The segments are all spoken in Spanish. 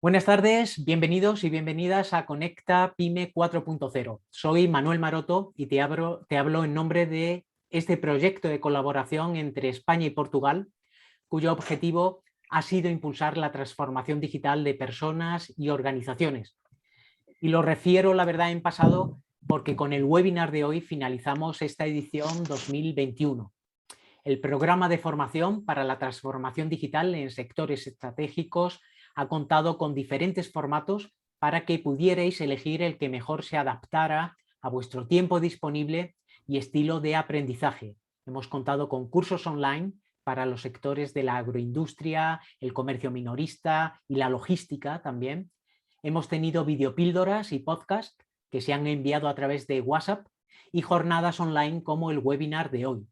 Buenas tardes, bienvenidos y bienvenidas a Conecta Pyme 4.0. Soy Manuel Maroto y te hablo en nombre de este proyecto de colaboración entre España y Portugal, cuyo objetivo ha sido impulsar la transformación digital de personas y organizaciones. Y lo refiero, la verdad, en pasado porque con el webinar de hoy finalizamos esta edición 2021. El programa de formación para la transformación digital en sectores estratégicos ha contado con diferentes formatos para que pudierais elegir el que mejor se adaptara a vuestro tiempo disponible y estilo de aprendizaje. Hemos contado con cursos online para los sectores de la agroindustria, el comercio minorista y la logística también. Hemos tenido videopíldoras y podcasts que se han enviado a través de WhatsApp y jornadas online como el webinar de hoy.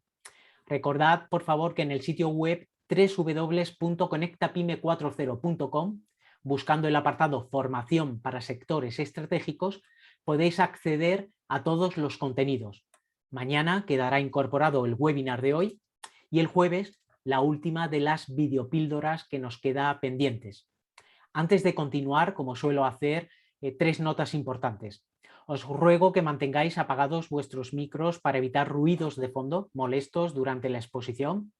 Recordad, por favor, que en el sitio web www.conectapyme40.com, buscando el apartado Formación para sectores estratégicos, podéis acceder a todos los contenidos. Mañana quedará incorporado el webinar de hoy y el jueves la última de las videopíldoras que nos queda pendientes. Antes de continuar, como suelo hacer, 3 notas importantes. Os ruego que mantengáis apagados vuestros micros para evitar ruidos de fondo molestos durante la exposición.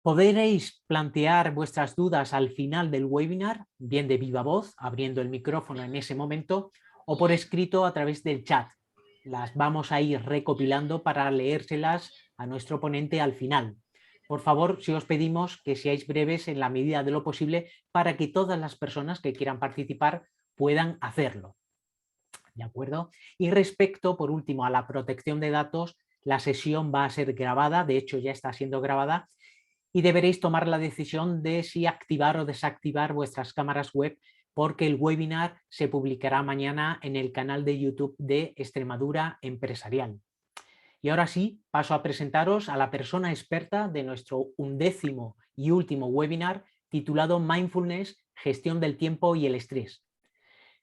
Podréis plantear vuestras dudas al final del webinar, bien de viva voz, abriendo el micrófono en ese momento, o por escrito a través del chat. Las vamos a ir recopilando para leérselas a nuestro ponente al final. Por favor, si os pedimos que seáis breves en la medida de lo posible para que todas las personas que quieran participar puedan hacerlo. ¿De acuerdo? Y respecto, por último, a la protección de datos, la sesión va a ser grabada, de hecho ya está siendo grabada, y deberéis tomar la decisión de si activar o desactivar vuestras cámaras web, porque el webinar se publicará mañana en el canal de YouTube de Extremadura Empresarial. Y ahora sí, paso a presentaros a la persona experta de nuestro 11º y último webinar titulado Mindfulness, Gestión del Tiempo y el Estrés.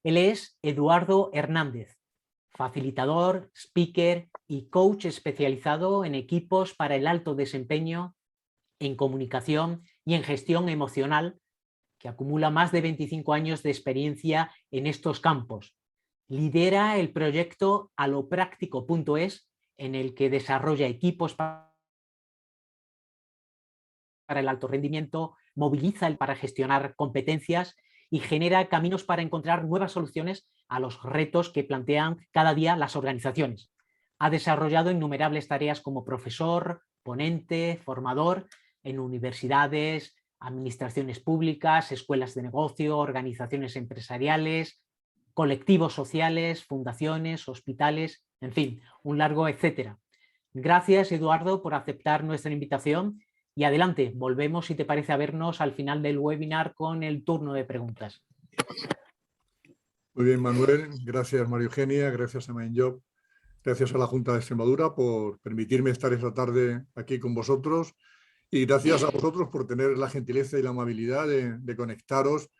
Él es Eduardo Hernández, facilitador, speaker y coach especializado en equipos para el alto desempeño, en comunicación y en gestión emocional, que acumula más de 25 años de experiencia en estos campos. Lidera el proyecto alopráctico.es, en el que desarrolla equipos para el alto rendimiento, moviliza para gestionar competencias y genera caminos para encontrar nuevas soluciones a los retos que plantean cada día las organizaciones. Ha desarrollado innumerables tareas como profesor, ponente, formador en universidades, administraciones públicas, escuelas de negocio, organizaciones empresariales, colectivos sociales, fundaciones, hospitales, en fin, un largo etcétera. Gracias, Eduardo, por aceptar nuestra invitación. Y adelante, volvemos, si te parece, a vernos al final del webinar con el turno de preguntas. Muy bien, Manuel. Gracias, María Eugenia. Gracias a MindJob. Gracias a la Junta de Extremadura por permitirme estar esta tarde aquí con vosotros. Y gracias a vosotros por tener la gentileza y la amabilidad de conectaros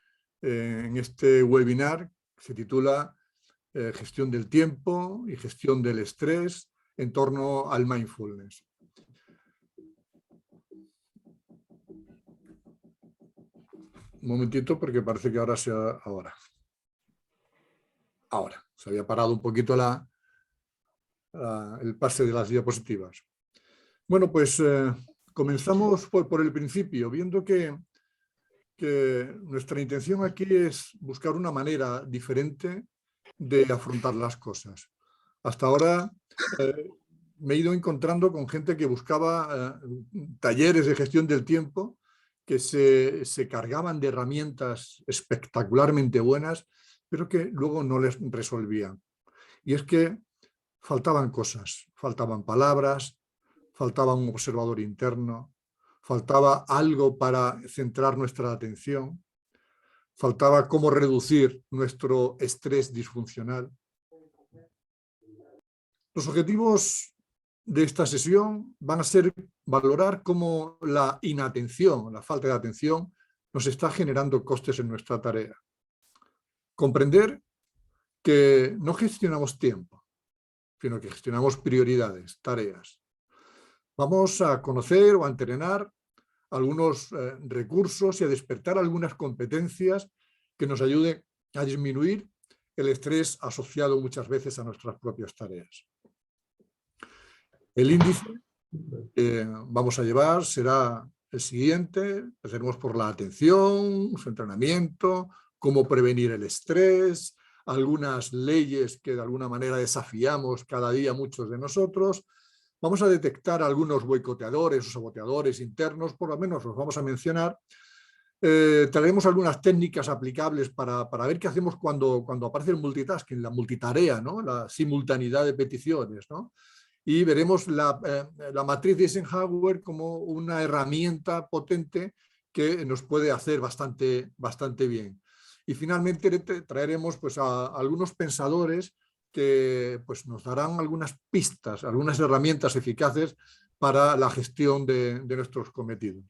en este webinar que se titula Gestión del tiempo y gestión del estrés en torno al mindfulness. Un momentito, porque parece que ahora sea ahora. Ahora, se había parado un poquito el pase de las diapositivas. Bueno, pues comenzamos por el principio, viendo que nuestra intención aquí es buscar una manera diferente de afrontar las cosas. Hasta ahora me he ido encontrando con gente que buscaba talleres de gestión del tiempo que se cargaban de herramientas espectacularmente buenas, pero que luego no les resolvían. Y es que faltaban cosas, faltaban palabras, faltaba un observador interno, faltaba algo para centrar nuestra atención, faltaba cómo reducir nuestro estrés disfuncional. Los objetivos de esta sesión van a ser valorar cómo la inatención, la falta de atención, nos está generando costes en nuestra tarea. Comprender que no gestionamos tiempo, sino que gestionamos prioridades, tareas. Vamos a conocer o a entrenar algunos recursos y a despertar algunas competencias que nos ayude a disminuir el estrés asociado muchas veces a nuestras propias tareas. El índice que vamos a llevar será el siguiente. Empezaremos por la atención, su entrenamiento, cómo prevenir el estrés, algunas leyes que de alguna manera desafiamos cada día muchos de nosotros. Vamos a detectar algunos boicoteadores o saboteadores internos, por lo menos los vamos a mencionar. Traeremos algunas técnicas aplicables para ver qué hacemos cuando aparece el multitasking, la multitarea, ¿no? La simultaneidad de peticiones, ¿no? Y veremos la matriz de Eisenhower como una herramienta potente que nos puede hacer bastante bien. Y finalmente traeremos pues, a algunos pensadores que pues, nos darán algunas pistas, algunas herramientas eficaces para la gestión de nuestros cometidos.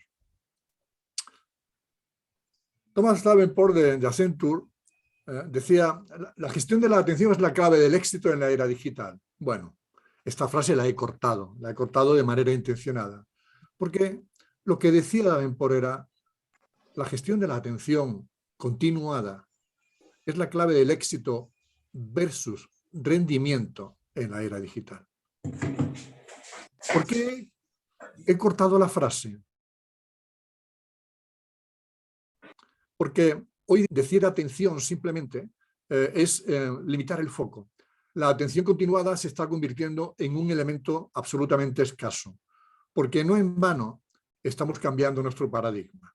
Thomas Davenport de Accenture decía, la gestión de la atención es la clave del éxito en la era digital. Bueno, esta frase la he cortado de manera intencionada, porque lo que decía Davenport era, la gestión de la atención continuada es la clave del éxito versus rendimiento en la era digital. ¿Por qué he cortado la frase? Porque hoy decir atención simplemente es limitar el foco. La atención continuada se está convirtiendo en un elemento absolutamente escaso, porque no en vano estamos cambiando nuestro paradigma.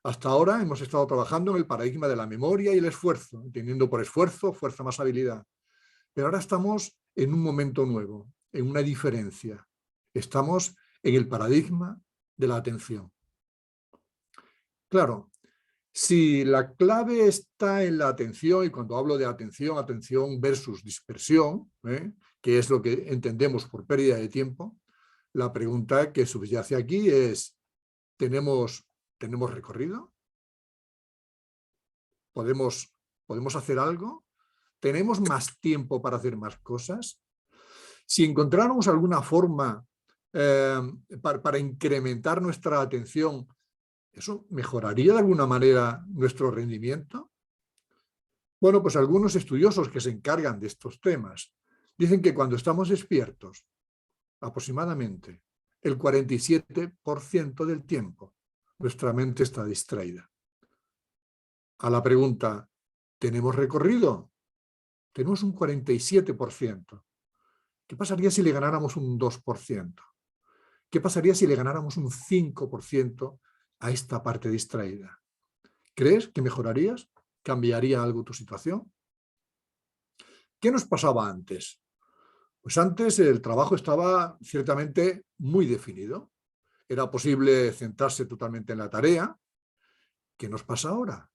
Hasta ahora hemos estado trabajando en el paradigma de la memoria y el esfuerzo, entendiendo por esfuerzo, fuerza más habilidad. Pero ahora estamos en un momento nuevo, en una diferencia. Estamos en el paradigma de la atención. Claro, si la clave está en la atención, y cuando hablo de atención, atención versus dispersión, que es lo que entendemos por pérdida de tiempo, la pregunta que subyace aquí es, ¿tenemos recorrido? ¿Podemos hacer algo? ¿Tenemos más tiempo para hacer más cosas? Si encontráramos alguna forma para incrementar nuestra atención, ¿eso mejoraría de alguna manera nuestro rendimiento? Bueno, pues algunos estudiosos que se encargan de estos temas dicen que cuando estamos despiertos, aproximadamente el 47% del tiempo, nuestra mente está distraída. A la pregunta, ¿tenemos recorrido? Tenemos un 47%. ¿Qué pasaría si le ganáramos un 2%? ¿Qué pasaría si le ganáramos un 5% a esta parte distraída? ¿Crees que mejorarías? ¿Cambiaría algo tu situación? ¿Qué nos pasaba antes? Pues antes el trabajo estaba ciertamente muy definido. Era posible centrarse totalmente en la tarea. ¿Qué nos pasa ahora?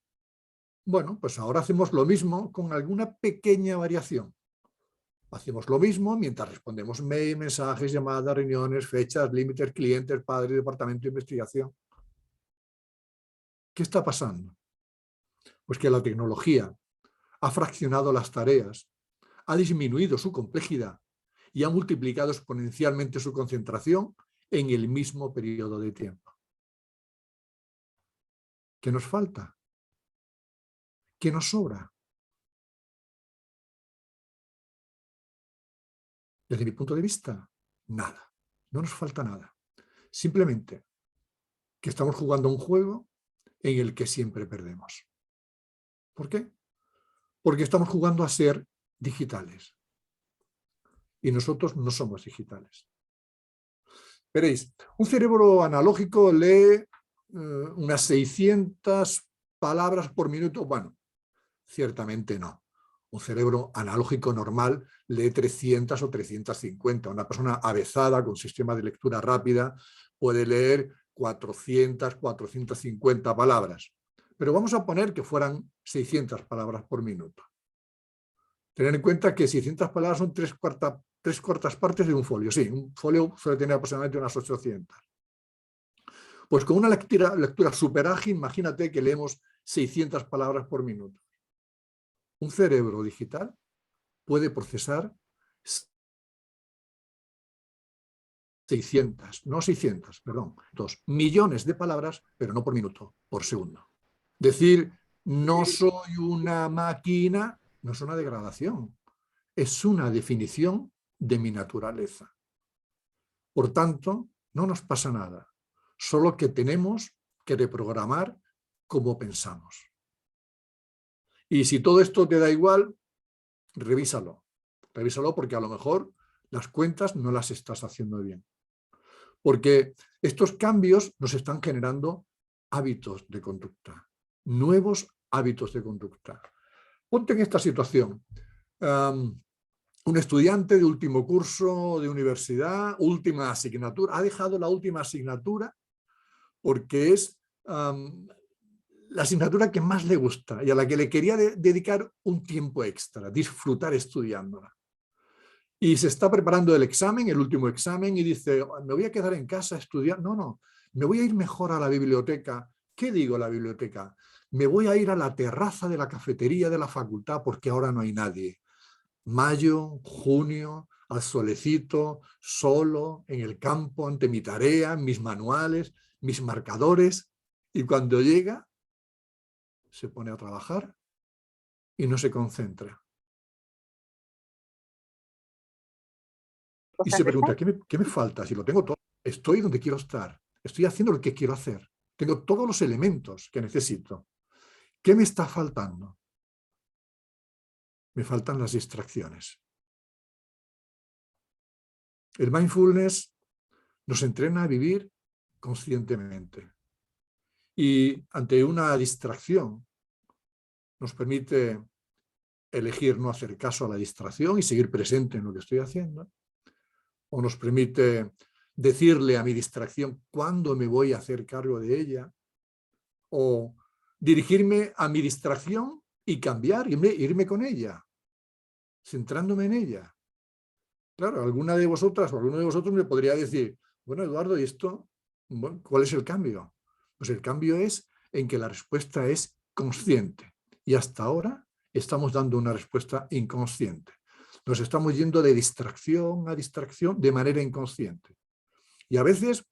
Bueno, pues ahora hacemos lo mismo con alguna pequeña variación. Hacemos lo mismo mientras respondemos mail, mensajes, llamadas, reuniones, fechas, límites, clientes, padres, departamento de investigación. ¿Qué está pasando? Pues que la tecnología ha fraccionado las tareas, ha disminuido su complejidad y ha multiplicado exponencialmente su concentración en el mismo periodo de tiempo. ¿Qué nos falta? ¿Qué nos sobra? Desde mi punto de vista, nada. No nos falta nada. Simplemente que estamos jugando un juego en el que siempre perdemos. ¿Por qué? Porque estamos jugando a ser digitales. Y nosotros no somos digitales. Veréis, un cerebro analógico lee unas 600 palabras por minuto. Bueno, ciertamente no. Un cerebro analógico normal lee 300 o 350. Una persona avezada con sistema de lectura rápida puede leer 400, 450 palabras. Pero vamos a poner que fueran 600 palabras por minuto. Tener en cuenta que 600 palabras son tres cuartas partes de un folio. Sí, un folio suele tener aproximadamente unas 800. Pues con una lectura súper ágil, imagínate que leemos 600 palabras por minuto. Un cerebro digital puede procesar 2 millones de palabras, pero no por minuto, por segundo. Decir no soy una máquina, no es una degradación, es una definición de mi naturaleza. Por tanto, no nos pasa nada, solo que tenemos que reprogramar cómo pensamos. Y si todo esto te da igual, revísalo. Revísalo porque a lo mejor las cuentas no las estás haciendo bien. Porque estos cambios nos están generando hábitos de conducta, nuevos hábitos de conducta. Ponte en esta situación. Un estudiante de último curso de universidad, última asignatura, ha dejado la última asignatura porque es la asignatura que más le gusta y a la que le quería dedicar un tiempo extra, disfrutar estudiándola. Y se está preparando el examen, el último examen, y dice, me voy a quedar en casa a estudiar. No, me voy a ir mejor a la biblioteca. ¿Qué digo a la biblioteca? Me voy a ir a la terraza de la cafetería de la facultad porque ahora no hay nadie. Mayo, junio, al solecito, solo, en el campo, ante mi tarea, mis manuales, mis marcadores. Y cuando llega, se pone a trabajar y no se concentra. Y se pregunta, ¿qué me falta? Si lo tengo todo, estoy donde quiero estar, estoy haciendo lo que quiero hacer, tengo todos los elementos que necesito. ¿Qué me está faltando? Me faltan las distracciones. El mindfulness nos entrena a vivir conscientemente. Y ante una distracción nos permite elegir no hacer caso a la distracción y seguir presente en lo que estoy haciendo. O nos permite decirle a mi distracción cuándo me voy a hacer cargo de ella. O dirigirme a mi distracción y cambiar, irme con ella, centrándome en ella. Claro, alguna de vosotras o alguno de vosotros me podría decir, bueno, Eduardo, ¿y esto? Bueno, ¿cuál es el cambio? Pues el cambio es en que la respuesta es consciente. Y hasta ahora estamos dando una respuesta inconsciente. Nos estamos yendo de distracción a distracción de manera inconsciente. Y a veces,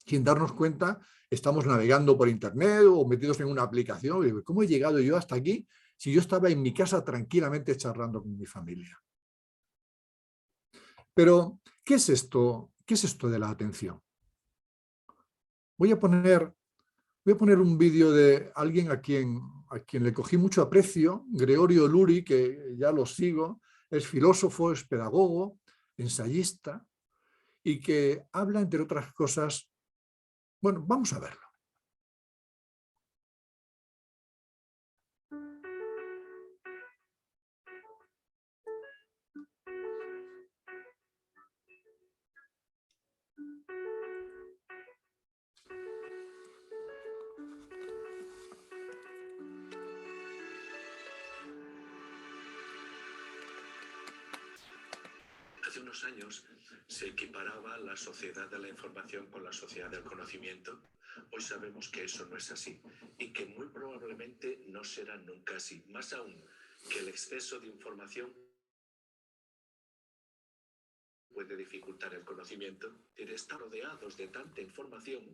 sin darnos cuenta, estamos navegando por internet o metidos en una aplicación. Y digo, ¿cómo he llegado yo hasta aquí si yo estaba en mi casa tranquilamente charlando con mi familia? Pero, ¿qué es esto? ¿Qué es esto de la atención? Voy a poner un vídeo de alguien a quien le cogí mucho aprecio, Gregorio Luri, que ya lo sigo, es filósofo, es pedagogo, ensayista, y que habla, entre otras cosas, bueno, vamos a verlo. Hace unos años se equiparaba la sociedad de la información con la sociedad del conocimiento. Hoy sabemos que eso no es así y que muy probablemente no será nunca así. Más aún, que el exceso de información puede dificultar el conocimiento. Estar rodeados de tanta información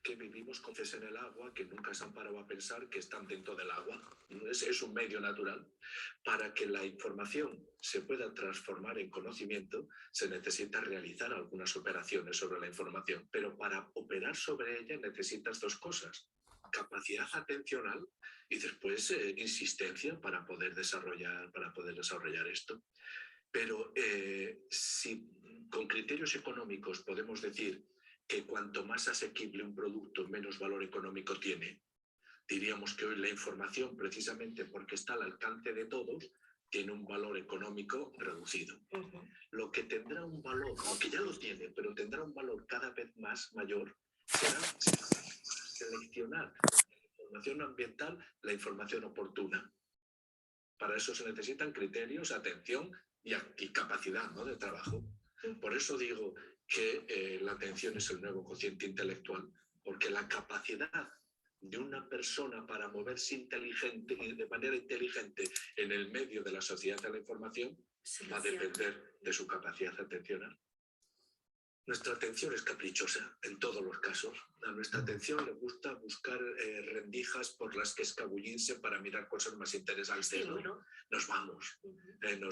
que vivimos con peces en el agua que nunca se han parado a pensar que están dentro del agua. Es un medio natural. Para que la información se pueda transformar en conocimiento, se necesita realizar algunas operaciones sobre la información, pero para operar sobre ella necesitas dos cosas: capacidad atencional y después insistencia para poder desarrollar esto. Pero si con criterios económicos podemos decir que cuanto más asequible un producto, menos valor económico tiene, diríamos que hoy la información, precisamente porque está al alcance de todos, tiene un valor económico reducido. Lo que tendrá un valor, aunque ya lo tiene, pero tendrá un valor cada vez más mayor, será seleccionar la información ambiental, la información oportuna. Para eso se necesitan criterios, atención y capacidad, ¿no?, de trabajo. Por eso digo que la atención es el nuevo cociente intelectual, porque la capacidad de una persona para moverse de manera inteligente en el medio de la sociedad de la información va a depender de su capacidad atencional. Nuestra atención es caprichosa en todos los casos. A nuestra atención le gusta buscar rendijas por las que escabullirse para mirar cosas más interesantes, ¿no? Nos vamos. En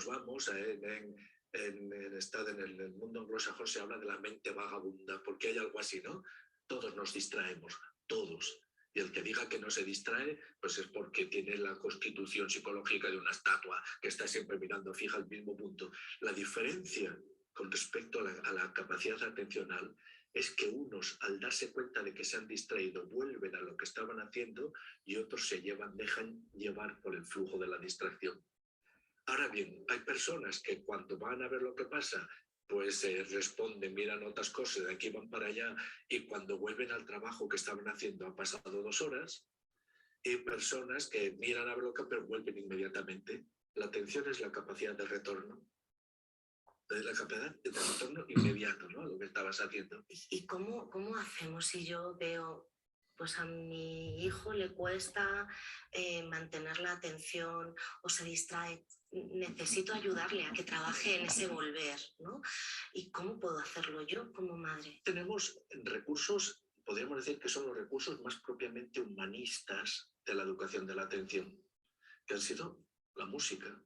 el mundo anglosajón se habla de la mente vagabunda, porque hay algo así, ¿no? Todos nos distraemos, todos. Y el que diga que no se distrae, pues es porque tiene la constitución psicológica de una estatua que está siempre mirando fija al mismo punto. La diferencia con respecto a la capacidad atencional es que unos, al darse cuenta de que se han distraído, vuelven a lo que estaban haciendo y otros dejan llevar por el flujo de la distracción. Ahora bien, hay personas que cuando van a ver lo que pasa, pues responden, miran otras cosas, de aquí van para allá, y cuando vuelven al trabajo que estaban haciendo han pasado 2 horas, y personas que miran a ver lo que pero vuelven inmediatamente. La atención es la capacidad de retorno. La capacidad de retorno inmediato, ¿no? A lo que estabas haciendo. ¿Y cómo hacemos si yo veo, pues a mi hijo le cuesta mantener la atención o se distrae? Necesito ayudarle a que trabaje en ese volver, ¿no? ¿Y cómo puedo hacerlo yo como madre? Tenemos recursos, podríamos decir que son los recursos más propiamente humanistas de la educación de la atención, que han sido la música.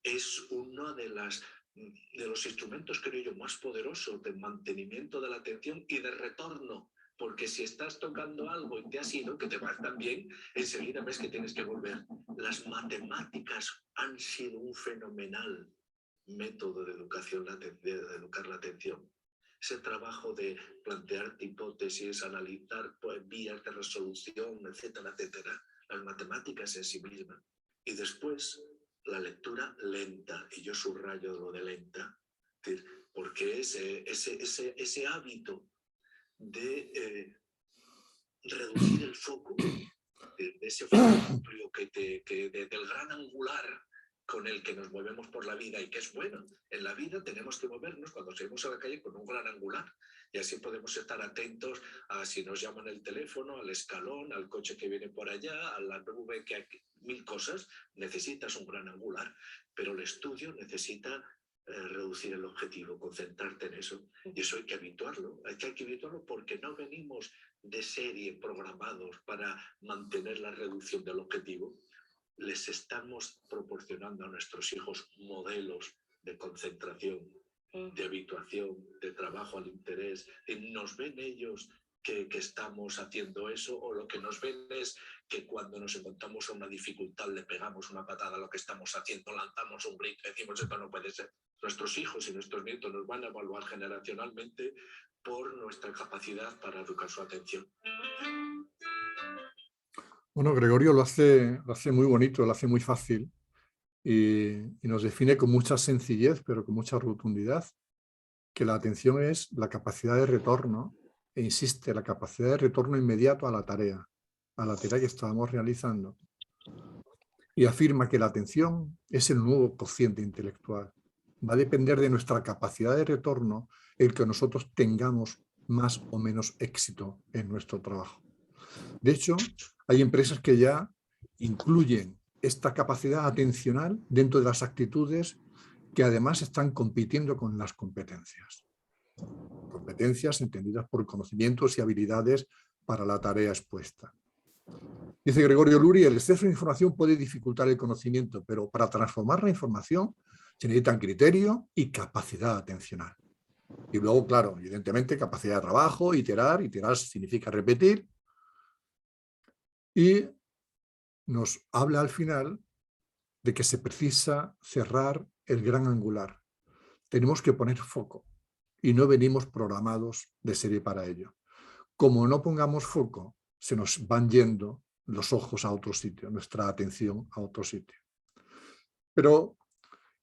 Es uno de los instrumentos, creo yo, más poderosos de mantenimiento de la atención y de retorno, porque si estás tocando algo y te has ido, que te vas tan bien, enseguida ves que tienes que volver. Las matemáticas han sido un fenomenal método de educación, de educar la atención. Ese trabajo de plantear hipótesis, analizar vías de resolución, etcétera, etcétera. Las matemáticas en sí mismas. Y después la lectura lenta, y yo subrayo lo de lenta, porque ese hábito de reducir el foco, de ese foco amplio del gran angular con el que nos movemos por la vida y que es bueno. En la vida tenemos que movernos cuando salimos a la calle con un gran angular y así podemos estar atentos a si nos llaman el teléfono, al escalón, al coche que viene por allá, a la nube, que hay 1000 cosas. Necesitas un gran angular, pero el estudio necesita reducir el objetivo, concentrarte en eso. Y eso hay que habituarlo porque no venimos de serie programados para mantener la reducción del objetivo. Les estamos proporcionando a nuestros hijos modelos de concentración, de habituación, de trabajo al interés. Nos ven ellos que estamos haciendo eso, o lo que nos ven es que cuando nos encontramos a una dificultad le pegamos una patada a lo que estamos haciendo, lanzamos un grito, decimos esto no puede ser. Nuestros hijos y nuestros nietos nos van a evaluar generacionalmente por nuestra capacidad para educar su atención. Bueno, Gregorio lo hace muy bonito, lo hace muy fácil y nos define con mucha sencillez, pero con mucha rotundidad, que la atención es la capacidad de retorno, e insiste, la capacidad de retorno inmediato a la tarea que estábamos realizando. Y afirma que la atención es el nuevo cociente intelectual. Va a depender de nuestra capacidad de retorno el que nosotros tengamos más o menos éxito en nuestro trabajo. De hecho, hay empresas que ya incluyen esta capacidad atencional dentro de las actitudes que además están compitiendo con las competencias. Competencias entendidas por conocimientos y habilidades para la tarea expuesta. Dice Gregorio Luri, el exceso de información puede dificultar el conocimiento, pero para transformar la información se necesitan criterio y capacidad atencional. Y luego, claro, evidentemente, capacidad de trabajo, iterar significa repetir. Y nos habla al final de que se precisa cerrar el gran angular. Tenemos que poner foco y no venimos programados de serie para ello. Como no pongamos foco, se nos van yendo los ojos a otro sitio, nuestra atención a otro sitio. Pero,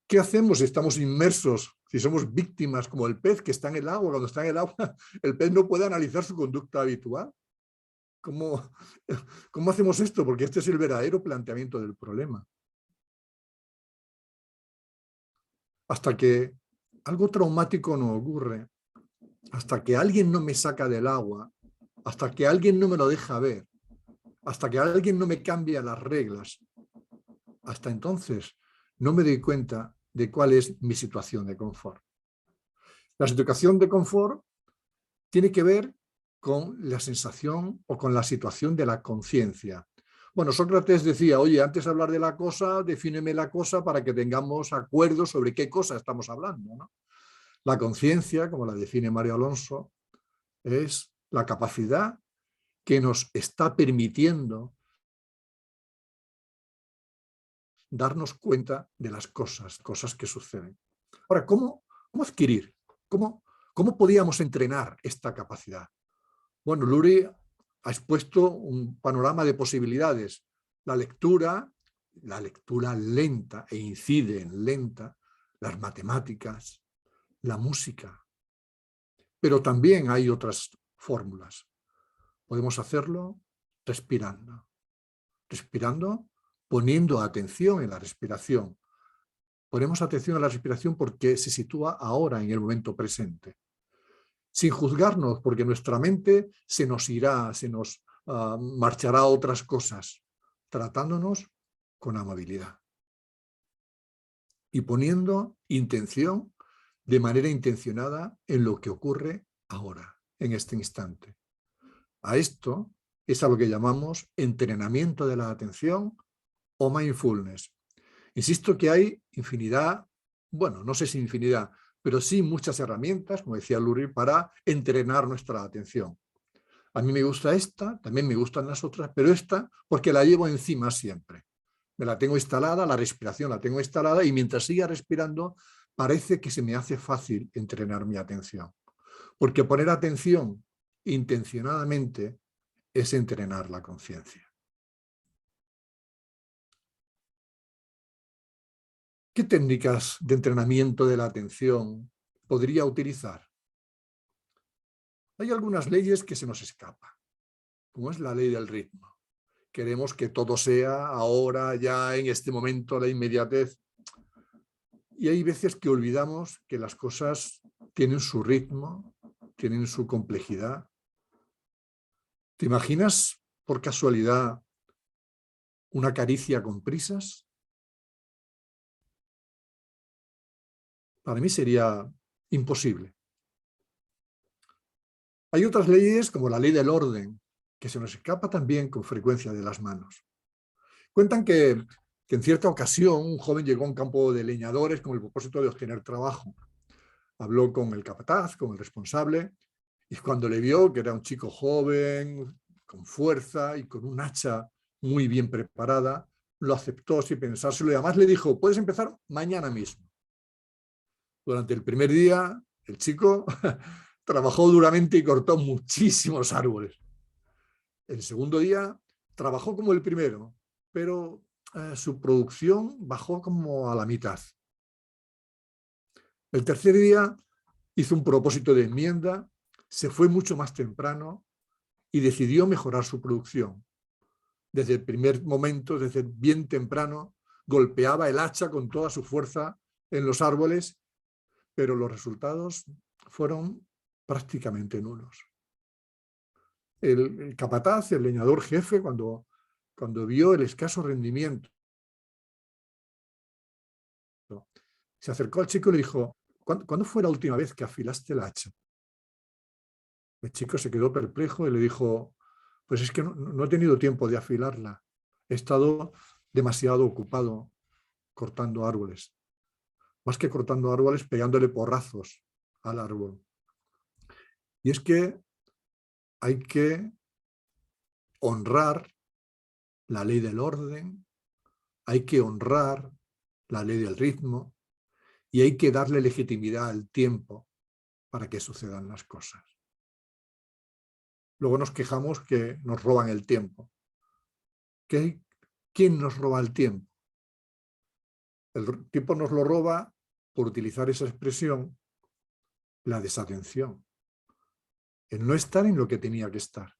¿qué hacemos si estamos inmersos, si somos víctimas como el pez que está en el agua? Cuando está en el agua, el pez no puede analizar su conducta habitual. ¿Cómo hacemos esto? Porque este es el verdadero planteamiento del problema. Hasta que algo traumático no ocurre, hasta que alguien no me saca del agua, hasta que alguien no me lo deja ver, hasta que alguien no me cambia las reglas, hasta entonces no me doy cuenta de cuál es mi situación de confort. La situación de confort tiene que ver con la sensación o con la situación de la conciencia. Bueno, Sócrates decía, oye, antes de hablar de la cosa, defíneme la cosa para que tengamos acuerdo sobre qué cosa estamos hablando, ¿no? La conciencia, como la define Mario Alonso, es la capacidad que nos está permitiendo darnos cuenta de las cosas que suceden. Ahora, ¿cómo adquirir? ¿Cómo podíamos entrenar esta capacidad? Bueno, Lurie ha expuesto un panorama de posibilidades. La lectura lenta e incide en lenta, las matemáticas, la música. Pero también hay otras fórmulas. Podemos hacerlo respirando. Respirando, poniendo atención en la respiración. Ponemos atención a la respiración porque se sitúa ahora en el momento presente. Sin juzgarnos, porque nuestra mente se nos irá, se nos marchará a otras cosas, tratándonos con amabilidad. Y poniendo intención de manera intencionada en lo que ocurre ahora, en este instante. A esto es a lo que llamamos entrenamiento de la atención o mindfulness. Insisto que hay infinidad, bueno, no sé si infinidad, pero sí muchas herramientas, como decía Lurie, para entrenar nuestra atención. A mí me gusta esta, también me gustan las otras, pero esta porque la llevo encima siempre. Me la tengo instalada, la respiración la tengo instalada y mientras siga respirando parece que se me hace fácil entrenar mi atención. Porque poner atención intencionadamente es entrenar la conciencia. ¿Qué técnicas de entrenamiento de la atención podría utilizar? Hay algunas leyes que se nos escapan, como es la ley del ritmo. Queremos que todo sea ahora, ya en este momento, la inmediatez. Y hay veces que olvidamos que las cosas tienen su ritmo, tienen su complejidad. ¿Te imaginas, por casualidad, una caricia con prisas? Para mí sería imposible. Hay otras leyes, como la ley del orden, que se nos escapa también con frecuencia de las manos. Cuentan que en cierta ocasión un joven llegó a un campo de leñadores con el propósito de obtener trabajo. Habló con el capataz, con el responsable, y cuando le vio que era un chico joven, con fuerza y con un hacha muy bien preparada, lo aceptó sin pensárselo y además le dijo, puedes empezar mañana mismo. Durante el primer día, el chico trabajó duramente y cortó muchísimos árboles. El segundo día trabajó como el primero, pero su producción bajó como a la mitad. El tercer día hizo un propósito de enmienda, se fue mucho más temprano y decidió mejorar su producción. Desde el primer momento, desde bien temprano, golpeaba el hacha con toda su fuerza en los árboles, pero los resultados fueron prácticamente nulos. El capataz, el leñador jefe, cuando vio el escaso rendimiento, se acercó al chico y le dijo, ¿cuándo fue la última vez que afilaste el hacha? El chico se quedó perplejo y le dijo, pues es que no he tenido tiempo de afilarla. He estado demasiado ocupado cortando árboles. Más que cortando árboles, pegándole porrazos al árbol. Y es que hay que honrar la ley del orden, hay que honrar la ley del ritmo y hay que darle legitimidad al tiempo para que sucedan las cosas. Luego nos quejamos que nos roban el tiempo. ¿Quién nos roba el tiempo? El tiempo nos lo roba, por utilizar esa expresión, la desatención. El no estar en lo que tenía que estar.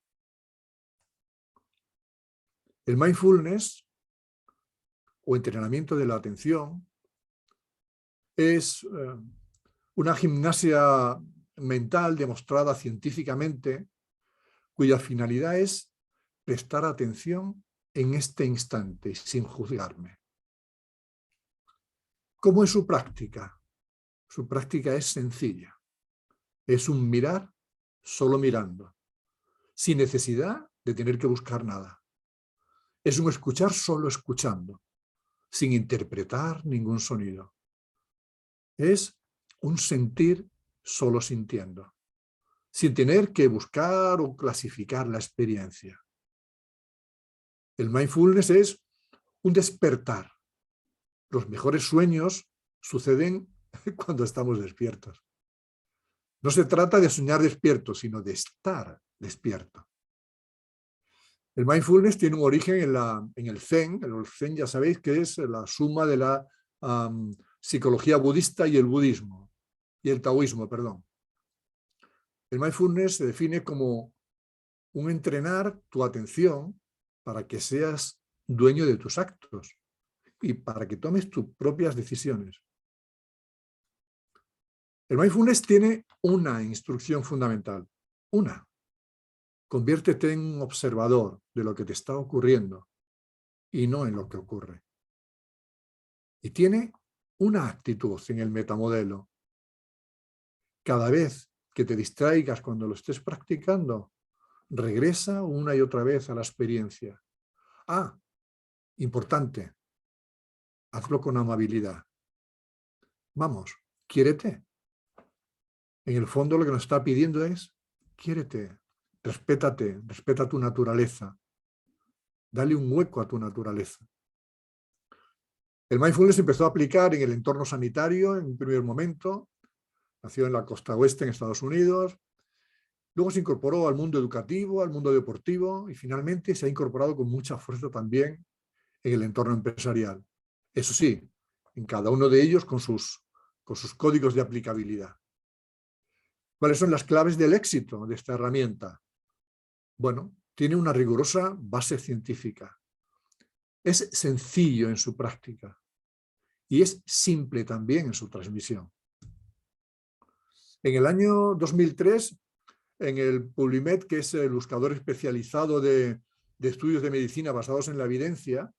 El mindfulness o entrenamiento de la atención es una gimnasia mental demostrada científicamente cuya finalidad es prestar atención en este instante sin juzgarme. ¿Cómo es su práctica? Su práctica es sencilla. Es un mirar solo mirando, sin necesidad de tener que buscar nada. Es un escuchar solo escuchando, sin interpretar ningún sonido. Es un sentir solo sintiendo, sin tener que buscar o clasificar la experiencia. El mindfulness es un despertar. Los mejores sueños suceden cuando estamos despiertos. No se trata de soñar despierto, sino de estar despierto. El mindfulness tiene un origen en el Zen. El Zen ya sabéis que es la suma de la psicología budista y el budismo, y el taoísmo, perdón. El mindfulness se define como un entrenar tu atención para que seas dueño de tus actos y para que tomes tus propias decisiones. El mindfulness tiene una instrucción fundamental, una. Conviértete en un observador de lo que te está ocurriendo y no en lo que ocurre. Y tiene una actitud en el metamodelo. Cada vez que te distraigas cuando lo estés practicando, regresa una y otra vez a la experiencia. Ah, importante, hazlo con amabilidad. Vamos, quiérete. En el fondo lo que nos está pidiendo es, quiérete, respétate, respeta tu naturaleza. Dale un hueco a tu naturaleza. El mindfulness empezó a aplicar en el entorno sanitario en un primer momento. Nació en la costa oeste en Estados Unidos. Luego se incorporó al mundo educativo, al mundo deportivo y finalmente se ha incorporado con mucha fuerza también en el entorno empresarial. Eso sí, en cada uno de ellos con sus códigos de aplicabilidad. ¿Cuáles son las claves del éxito de esta herramienta? Bueno, tiene una rigurosa base científica. Es sencillo en su práctica y es simple también en su transmisión. En el año 2003, en el PubMed, que es el buscador especializado de estudios de medicina basados en la evidencia,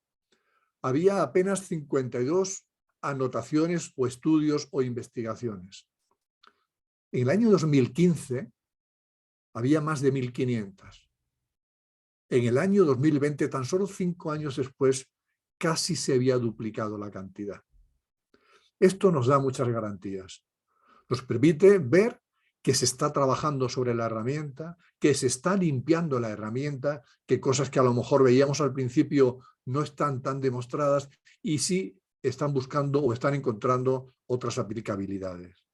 había apenas 52 anotaciones o estudios o investigaciones. En el año 2015 había más de 1.500. En el año 2020, tan solo 5 años después, casi se había duplicado la cantidad. Esto nos da muchas garantías. Nos permite ver que se está trabajando sobre la herramienta, que se está limpiando la herramienta, que cosas que a lo mejor veíamos al principio no están tan demostradas y sí están buscando o están encontrando otras aplicabilidades.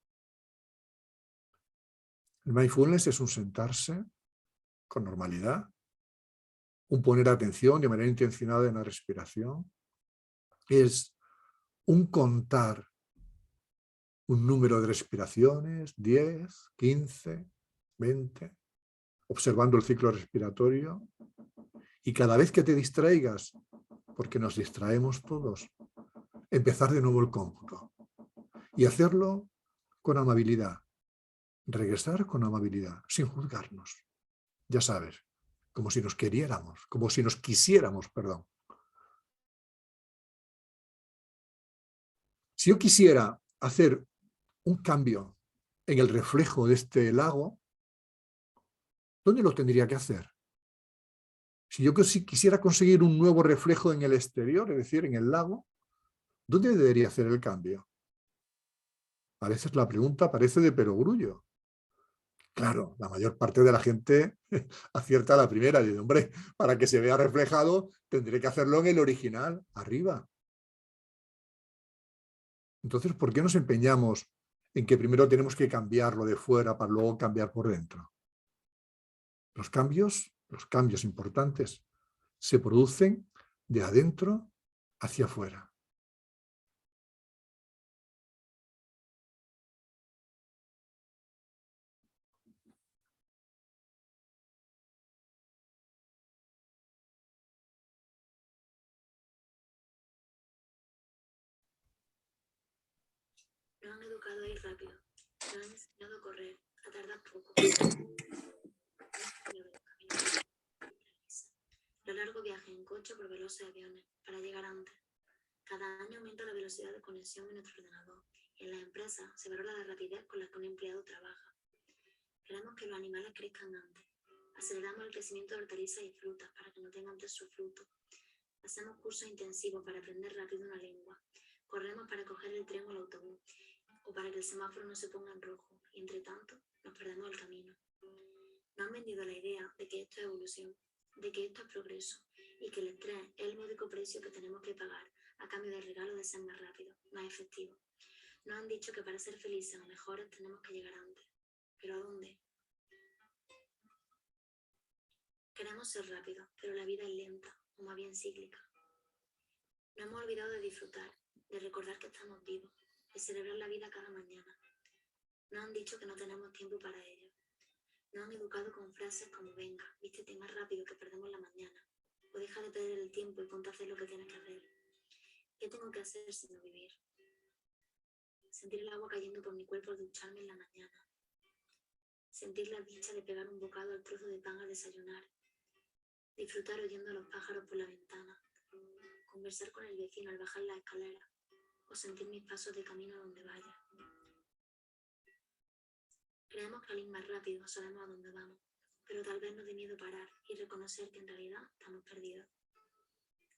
El mindfulness es un sentarse con normalidad, un poner atención de manera intencionada en la respiración, es un contar un número de respiraciones, 10, 15, 20, observando el ciclo respiratorio, y cada vez que te distraigas, porque nos distraemos todos, empezar de nuevo el cómputo y hacerlo con amabilidad, regresar con amabilidad, sin juzgarnos, ya sabes, como si nos queriéramos, como si nos quisiéramos, perdón. Si yo quisiera hacer un cambio en el reflejo de este lago, ¿dónde lo tendría que hacer? Si yo quisiera conseguir un nuevo reflejo en el exterior, es decir, en el lago, ¿dónde debería hacer el cambio? A veces la pregunta parece de perogrullo. Claro, la mayor parte de la gente acierta a la primera. Dice, hombre, para que se vea reflejado, tendré que hacerlo en el original, arriba. Entonces, ¿por qué nos empeñamos en que primero tenemos que cambiarlo de fuera para luego cambiar por dentro? Los cambios importantes, se producen de adentro hacia afuera. Lo han educado a ir rápido, lo han enseñado a correr, a tardar poco. Lo largo viaje en coche por veloces aviones para llegar antes. Cada año aumenta la velocidad de conexión en nuestro ordenador y en las empresas se valora la rapidez con la que un empleado trabaja. Queremos que los animales crezcan antes. Aceleramos el crecimiento de hortalizas y frutas para que no tengan antes su fruto. Hacemos cursos intensivos para aprender rápido una lengua. Corremos para coger el tren o el autobús, o para que el semáforo no se ponga en rojo, y entre tanto nos perdemos el camino. Nos han vendido la idea de que esto es evolución, de que esto es progreso, y que el estrés es el módico precio que tenemos que pagar a cambio del regalo de ser más rápido, más efectivo. Nos han dicho que para ser felices o mejores tenemos que llegar antes. ¿Pero a dónde? Queremos ser rápidos, pero la vida es lenta, o más bien cíclica. Nos hemos olvidado de disfrutar, de recordar que estamos vivos, de celebrar la vida cada mañana. Nos han dicho que no tenemos tiempo para ello. Nos han educado con frases como venga, vístete más rápido que perdemos la mañana, o deja de perder el tiempo y ponte a hacer lo que tienes que hacer. ¿Qué tengo que hacer sino vivir? Sentir el agua cayendo por mi cuerpo al ducharme en la mañana. Sentir la dicha de pegar un bocado al trozo de pan al desayunar. Disfrutar oyendo a los pájaros por la ventana. Conversar con el vecino al bajar la escalera. O sentir mis pasos de camino a donde vaya. Creemos que al ir más rápido sabemos a dónde vamos, pero tal vez nos dé miedo parar y reconocer que en realidad estamos perdidos.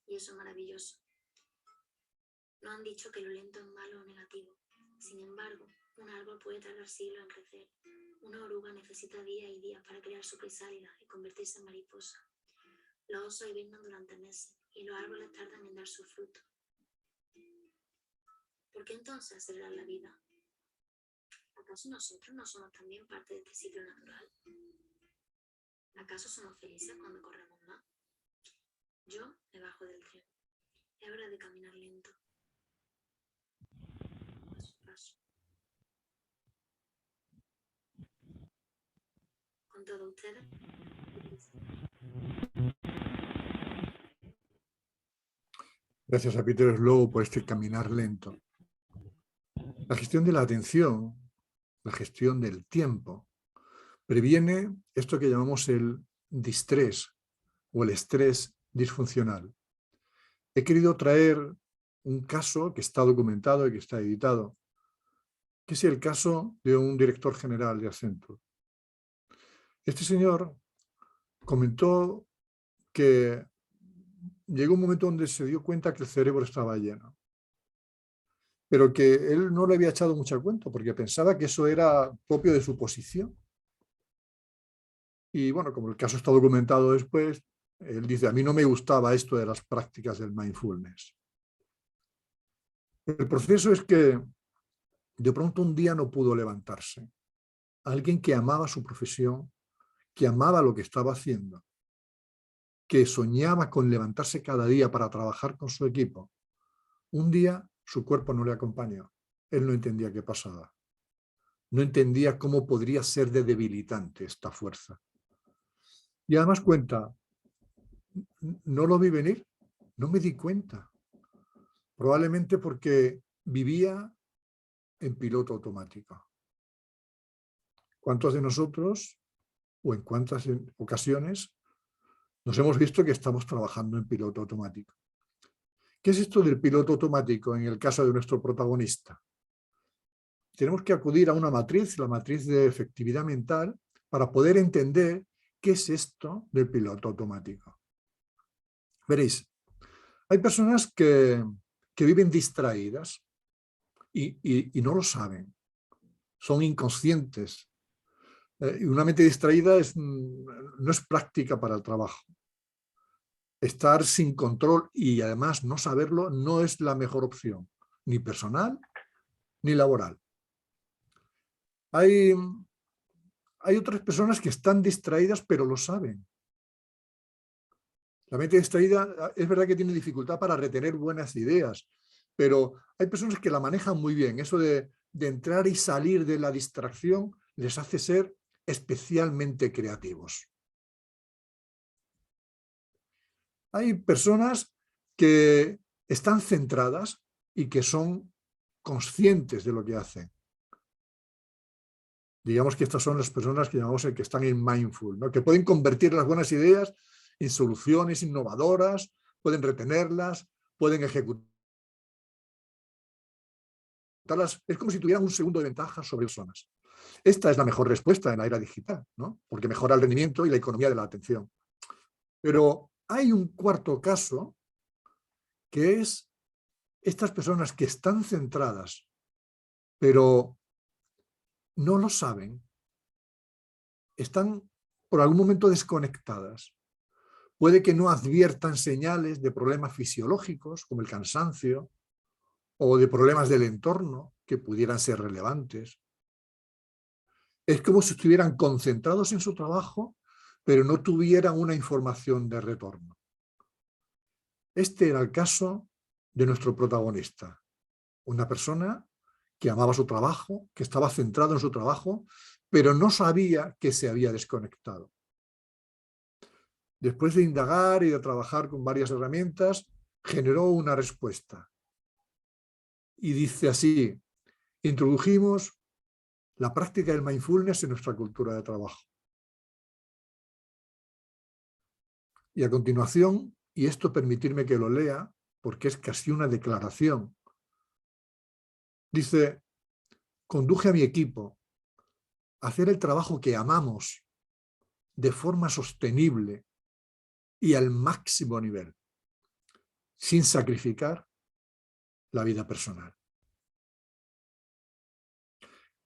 Y eso es maravilloso. Nos han dicho que lo lento es malo o negativo. Sin embargo, un árbol puede tardar siglos en crecer. Una oruga necesita días y días para crear su crisálida y convertirse en mariposa. Los osos hibernan durante meses y los árboles tardan en dar su fruto. ¿Por qué entonces acelerar la vida? ¿Acaso nosotros no somos también parte de este ciclo natural? ¿Acaso somos felices cuando corremos más? Yo me bajo del tren. Es hora de caminar lento. Paso a paso. Con todos ustedes. Gracias a Peter Slow por este caminar lento. La gestión de la atención, la gestión del tiempo, previene esto que llamamos el distrés o el estrés disfuncional. He querido traer un caso que está documentado y que está editado, que es el caso de un director general de Accenture. Este señor comentó que llegó un momento donde se dio cuenta que el cerebro estaba lleno, pero que él no le había echado mucha cuenta porque pensaba que eso era propio de su posición. Y bueno, como el caso está documentado después, él dice, a mí no me gustaba esto de las prácticas del mindfulness. El proceso es que de pronto un día no pudo levantarse. Alguien que amaba su profesión, que amaba lo que estaba haciendo, que soñaba con levantarse cada día para trabajar con su equipo. Un día su cuerpo no le acompañó. Él no entendía qué pasaba. No entendía cómo podría ser de debilitante esta fuerza. Y además cuenta, no lo vi venir, no me di cuenta. Probablemente porque vivía en piloto automático. ¿Cuántos de nosotros, o en cuántas ocasiones, nos hemos visto que estamos trabajando en piloto automático? ¿Qué es esto del piloto automático en el caso de nuestro protagonista? Tenemos que acudir a una matriz, la matriz de efectividad mental, para poder entender qué es esto del piloto automático. Veréis, hay personas que viven distraídas y no lo saben, son inconscientes. Y una mente distraída no es práctica para el trabajo. Estar sin control y además no saberlo no es la mejor opción, ni personal ni laboral. Hay otras personas que están distraídas pero lo saben. La mente distraída es verdad que tiene dificultad para retener buenas ideas, pero hay personas que la manejan muy bien. Eso de entrar y salir de la distracción les hace ser especialmente creativos. Hay personas que están centradas y que son conscientes de lo que hacen. Digamos que estas son las personas que llamamos que están en mindful, ¿no? Que pueden convertir las buenas ideas en soluciones innovadoras, pueden retenerlas, pueden ejecutarlas. Es como si tuvieran un segundo de ventaja sobre personas. Esta es la mejor respuesta en la era digital, ¿no? Porque mejora el rendimiento y la economía de la atención. Pero hay un cuarto caso, que es estas personas que están centradas, pero no lo saben, están por algún momento desconectadas. Puede que no adviertan señales de problemas fisiológicos, como el cansancio, o de problemas del entorno que pudieran ser relevantes. Es como si estuvieran concentrados en su trabajo, pero no tuvieran una información de retorno. Este era el caso de nuestro protagonista, una persona que amaba su trabajo, que estaba centrado en su trabajo, pero no sabía que se había desconectado. Después de indagar y de trabajar con varias herramientas, generó una respuesta. Y dice así: introdujimos la práctica del mindfulness en nuestra cultura de trabajo. Y a continuación, y esto permitirme que lo lea, porque es casi una declaración, dice: conduje a mi equipo a hacer el trabajo que amamos de forma sostenible y al máximo nivel, sin sacrificar la vida personal.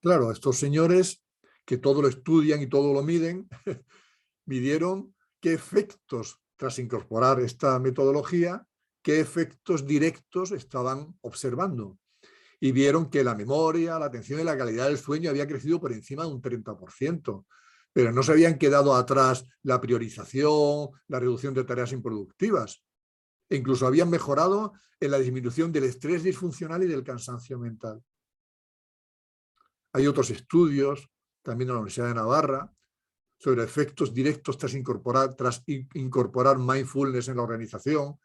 Claro, estos señores que todo lo estudian y todo lo miden, midieron qué efectos, tras incorporar esta metodología, qué efectos directos estaban observando. Y vieron que la memoria, la atención y la calidad del sueño había crecido por encima de un 30%. Pero no se habían quedado atrás la priorización, la reducción de tareas improductivas. E incluso habían mejorado en la disminución del estrés disfuncional y del cansancio mental. Hay otros estudios, también de la Universidad de Navarra, sobre efectos directos tras incorporar mindfulness en la organización,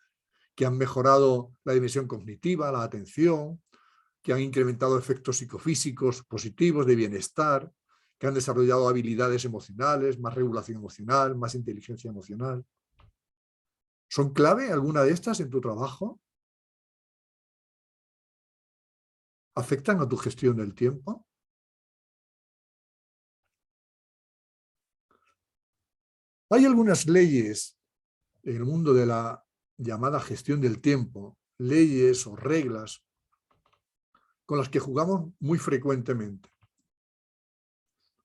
que han mejorado la dimensión cognitiva, la atención, que han incrementado efectos psicofísicos positivos de bienestar, que han desarrollado habilidades emocionales, más regulación emocional, más inteligencia emocional. ¿Son clave alguna de estas en tu trabajo? ¿Afectan a tu gestión del tiempo? Hay algunas leyes en el mundo de la llamada gestión del tiempo, leyes o reglas con las que jugamos muy frecuentemente.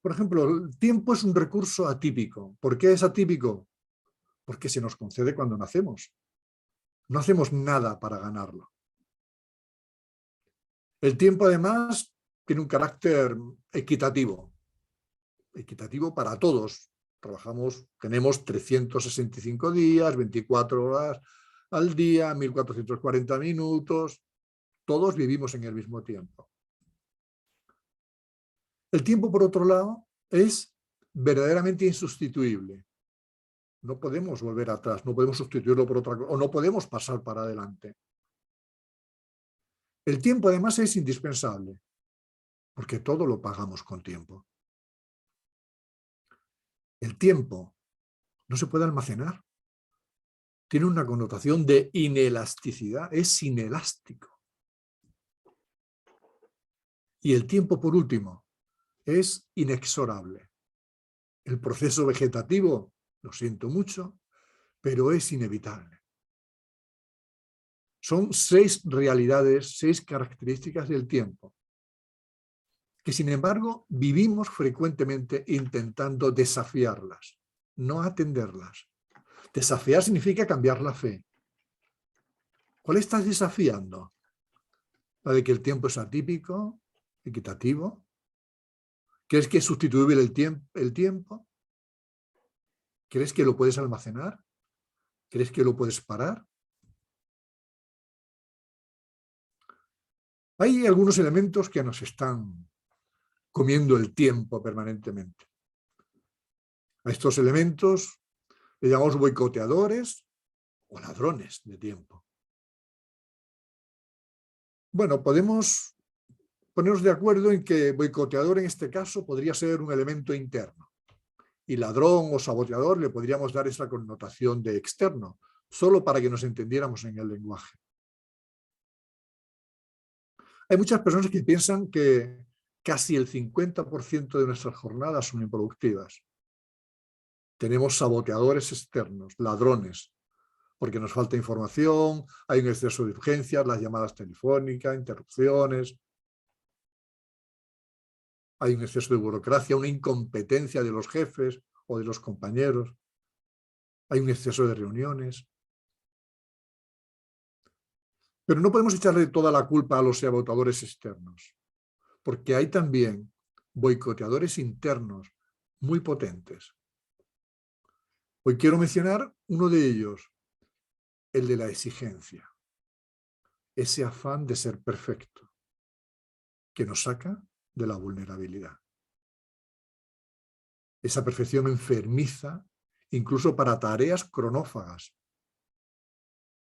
Por ejemplo, el tiempo es un recurso atípico. ¿Por qué es atípico? Porque se nos concede cuando nacemos. No hacemos nada para ganarlo. El tiempo, además, tiene un carácter equitativo. Equitativo para todos. Tenemos 365 días, 24 horas al día, 1440 minutos. Todos vivimos en el mismo tiempo. El tiempo, por otro lado, es verdaderamente insustituible. No podemos volver atrás, no podemos sustituirlo por otra cosa, o no podemos pasar para adelante. El tiempo, además, es indispensable, porque todo lo pagamos con tiempo. El tiempo no se puede almacenar. Tiene una connotación de inelasticidad, es inelástico. Y el tiempo, por último, es inexorable. El proceso vegetativo, lo siento mucho, pero es inevitable. Son 6 realidades, 6 características del tiempo, que sin embargo vivimos frecuentemente intentando desafiarlas, no atenderlas. Desafiar significa cambiar la fe. ¿Cuál estás desafiando? ¿La de que el tiempo es atípico, equitativo? ¿Crees que es sustituible el tiempo? ¿Crees que lo puedes almacenar? ¿Crees que lo puedes parar? Hay algunos elementos que nos están comiendo el tiempo permanentemente. A estos elementos le llamamos boicoteadores o ladrones de tiempo. Bueno, podemos ponernos de acuerdo en que boicoteador en este caso podría ser un elemento interno y ladrón o saboteador le podríamos dar esa connotación de externo, solo para que nos entendiéramos en el lenguaje. Hay muchas personas que piensan que Casi el 50% de nuestras jornadas son improductivas. Tenemos saboteadores externos, ladrones, porque nos falta información, hay un exceso de urgencias, las llamadas telefónicas, interrupciones, hay un exceso de burocracia, una incompetencia de los jefes o de los compañeros, hay un exceso de reuniones. Pero no podemos echarle toda la culpa a los sabotadores externos, porque hay también boicoteadores internos muy potentes. Hoy quiero mencionar uno de ellos, el de la exigencia, ese afán de ser perfecto, que nos saca de la vulnerabilidad. Esa perfección enfermiza, incluso para tareas cronófagas.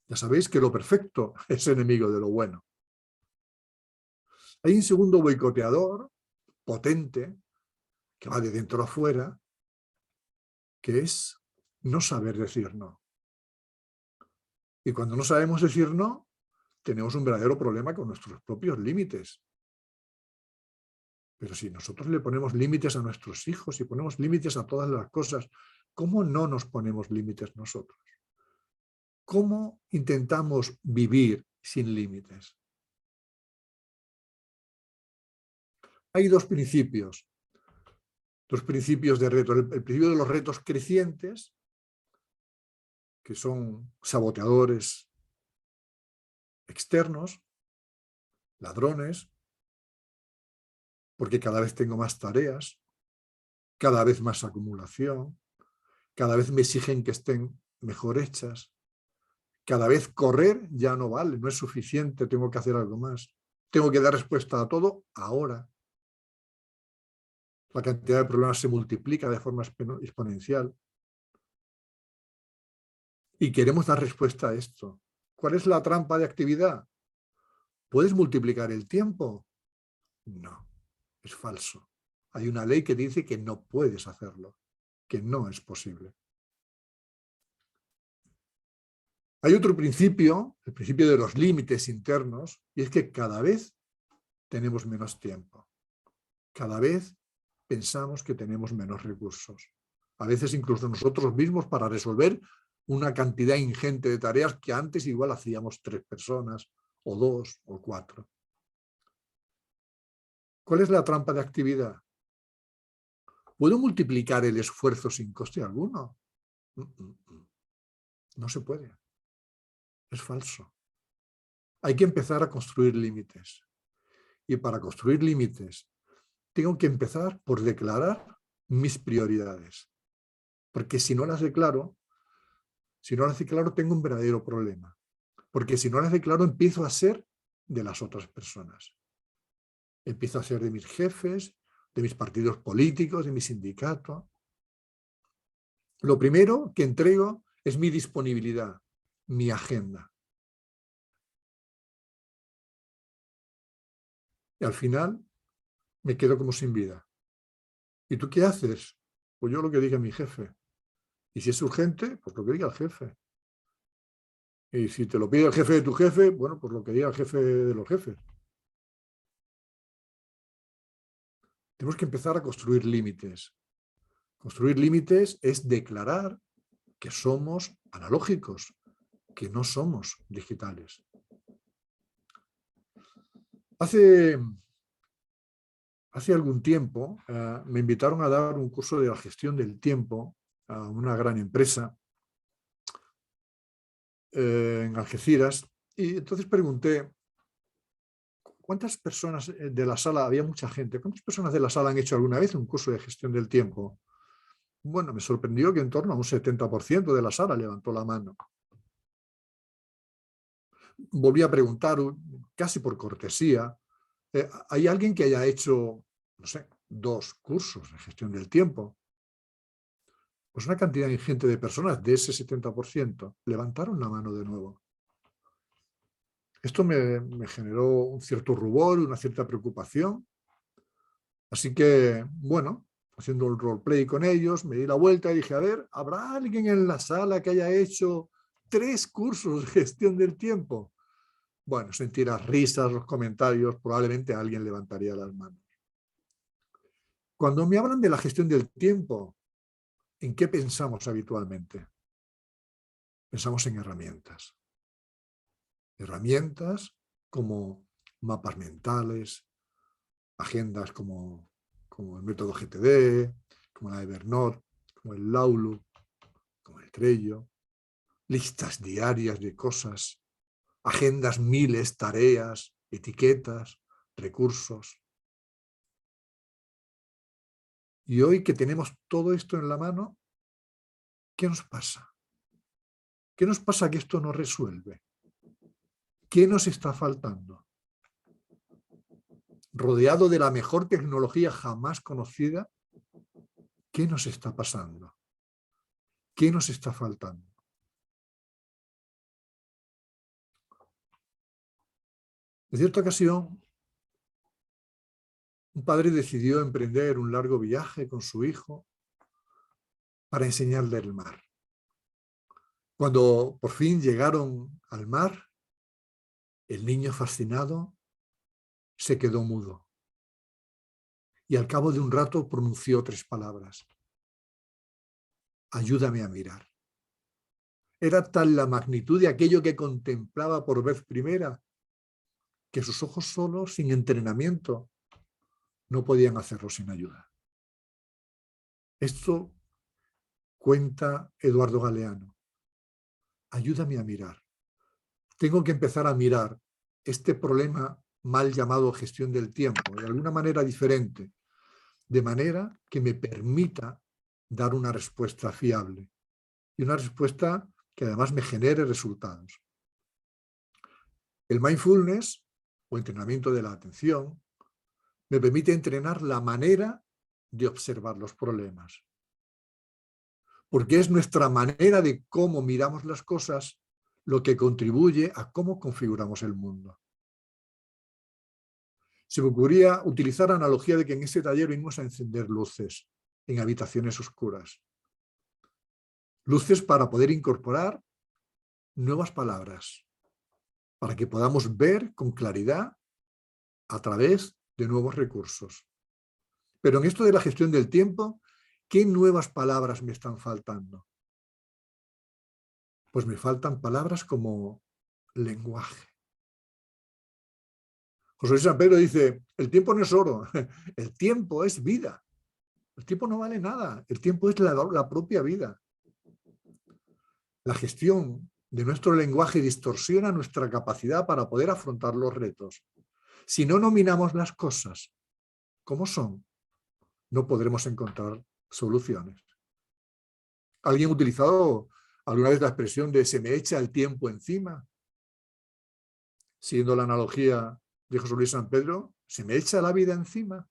Ya sabéis que lo perfecto es enemigo de lo bueno. Hay un segundo boicoteador potente, que va de dentro a fuera, que es no saber decir no. Y cuando no sabemos decir no, tenemos un verdadero problema con nuestros propios límites. Pero si nosotros le ponemos límites a nuestros hijos y ponemos límites a todas las cosas, ¿cómo no nos ponemos límites nosotros? ¿Cómo intentamos vivir sin límites? Hay dos principios de reto. El principio de los retos crecientes, que son saboteadores externos, ladrones, porque cada vez tengo más tareas, cada vez más acumulación, cada vez me exigen que estén mejor hechas, cada vez correr ya no vale, no es suficiente, tengo que hacer algo más, tengo que dar respuesta a todo ahora. La cantidad de problemas se multiplica de forma exponencial. Y queremos dar respuesta a esto. ¿Cuál es la trampa de actividad? ¿Puedes multiplicar el tiempo? No, es falso. Hay una ley que dice que no puedes hacerlo, que no es posible. Hay otro principio, el principio de los límites internos, y es que cada vez tenemos menos tiempo. Cada vez pensamos que tenemos menos recursos. A veces incluso nosotros mismos para resolver una cantidad ingente de tareas que antes igual hacíamos 3 personas, o 2, o 4. ¿Cuál es la trampa de actividad? ¿Puedo multiplicar el esfuerzo sin coste alguno? No se puede. Es falso. Hay que empezar a construir límites. Y para construir límites, tengo que empezar por declarar mis prioridades. Porque si no las declaro, tengo un verdadero problema. Porque si no las declaro, empiezo a ser de las otras personas. Empiezo a ser de mis jefes, de mis partidos políticos, de mi sindicato. Lo primero que entrego es mi disponibilidad, mi agenda. Y al final me quedo como sin vida. ¿Y tú qué haces? Pues yo lo que diga mi jefe. Y si es urgente, pues lo que diga el jefe. Y si te lo pide el jefe de tu jefe, bueno, pues lo que diga el jefe de los jefes. Tenemos que empezar a construir límites. Construir límites es declarar que somos analógicos, que no somos digitales. Hace algún tiempo me invitaron a dar un curso de la gestión del tiempo a una gran empresa en Algeciras, y entonces pregunté ¿cuántas personas de la sala, había mucha gente, cuántas personas de la sala han hecho alguna vez un curso de gestión del tiempo? Bueno, me sorprendió que en torno a un 70% de la sala levantó la mano. Volví a preguntar, casi por cortesía, ¿hay alguien que haya hecho, no sé, 2 cursos de gestión del tiempo? Pues una cantidad ingente de personas de ese 70% levantaron la mano de nuevo. Esto me generó un cierto rubor, una cierta preocupación. Así que, bueno, haciendo el roleplay con ellos, me di la vuelta y dije, a ver, ¿habrá alguien en la sala que haya hecho 3 cursos de gestión del tiempo? Bueno, sentí las risas, los comentarios, probablemente alguien levantaría las manos. Cuando me hablan de la gestión del tiempo, ¿en qué pensamos habitualmente? Pensamos en herramientas. Herramientas como mapas mentales, agendas como el método GTD, como la Evernote, como el Laulu, como el Trello, listas diarias de cosas, agendas miles, tareas, etiquetas, recursos. Y hoy que tenemos todo esto en la mano, ¿qué nos pasa? ¿Qué nos pasa que esto no resuelve? ¿Qué nos está faltando? Rodeado de la mejor tecnología jamás conocida, ¿qué nos está pasando? ¿Qué nos está faltando? En cierta ocasión, un padre decidió emprender un largo viaje con su hijo para enseñarle el mar. Cuando por fin llegaron al mar, el niño fascinado se quedó mudo y al cabo de un rato pronunció 3 palabras. Ayúdame a mirar. Era tal la magnitud de aquello que contemplaba por vez primera que sus ojos solos, sin entrenamiento, no podían hacerlo sin ayuda. Esto cuenta Eduardo Galeano. Ayúdame a mirar. Tengo que empezar a mirar este problema mal llamado gestión del tiempo, de alguna manera diferente, de manera que me permita dar una respuesta fiable y una respuesta que además me genere resultados. El mindfulness, o entrenamiento de la atención, me permite entrenar la manera de observar los problemas. Porque es nuestra manera de cómo miramos las cosas lo que contribuye a cómo configuramos el mundo. Se me ocurría utilizar la analogía de que en ese taller venimos a encender luces en habitaciones oscuras. Luces para poder incorporar nuevas palabras, para que podamos ver con claridad a través de nuevos recursos. Pero en esto de la gestión del tiempo, ¿qué nuevas palabras me están faltando? Pues me faltan palabras como lenguaje. José Luis San Pedro dice, el tiempo no es oro, el tiempo es vida. El tiempo no vale nada, el tiempo es la propia vida. La gestión de nuestro lenguaje distorsiona nuestra capacidad para poder afrontar los retos. Si no nominamos las cosas como son, no podremos encontrar soluciones. ¿Alguien ha utilizado alguna vez la expresión de se me echa el tiempo encima? Siguiendo la analogía de José Luis San Pedro, ¿se me echa la vida encima?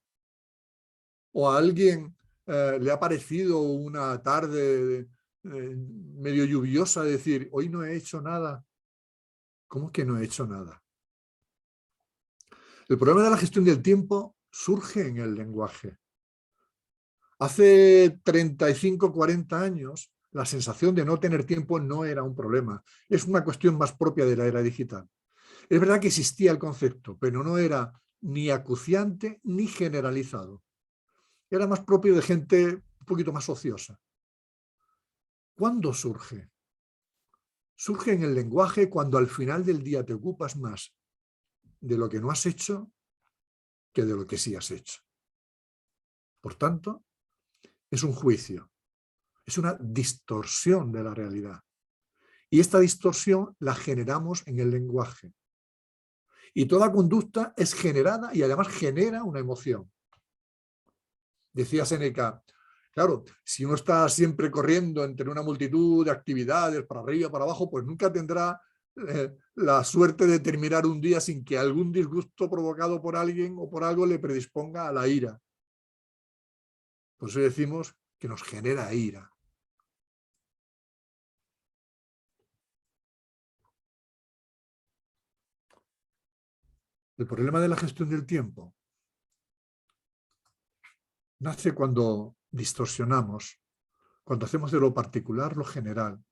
¿O a alguien le ha parecido una tarde medio lluviosa decir, hoy no he hecho nada? ¿Cómo que no he hecho nada? El problema de la gestión del tiempo surge en el lenguaje. Hace 35, 40 años, la sensación de no tener tiempo no era un problema. Es una cuestión más propia de la era digital. Es verdad que existía el concepto, pero no era ni acuciante ni generalizado. Era más propio de gente un poquito más ociosa. ¿Cuándo surge? Surge en el lenguaje cuando al final del día te ocupas más de lo que no has hecho que de lo que sí has hecho. Por tanto, es un juicio, es una distorsión de la realidad. Y esta distorsión la generamos en el lenguaje. Y toda conducta es generada y además genera una emoción. Decía Séneca, claro, si uno está siempre corriendo entre una multitud de actividades para arriba, para abajo, pues nunca tendrá la suerte de terminar un día sin que algún disgusto provocado por alguien o por algo le predisponga a la ira. Por eso decimos que nos genera ira. El problema de la gestión del tiempo nace cuando distorsionamos, cuando hacemos de lo particular lo general,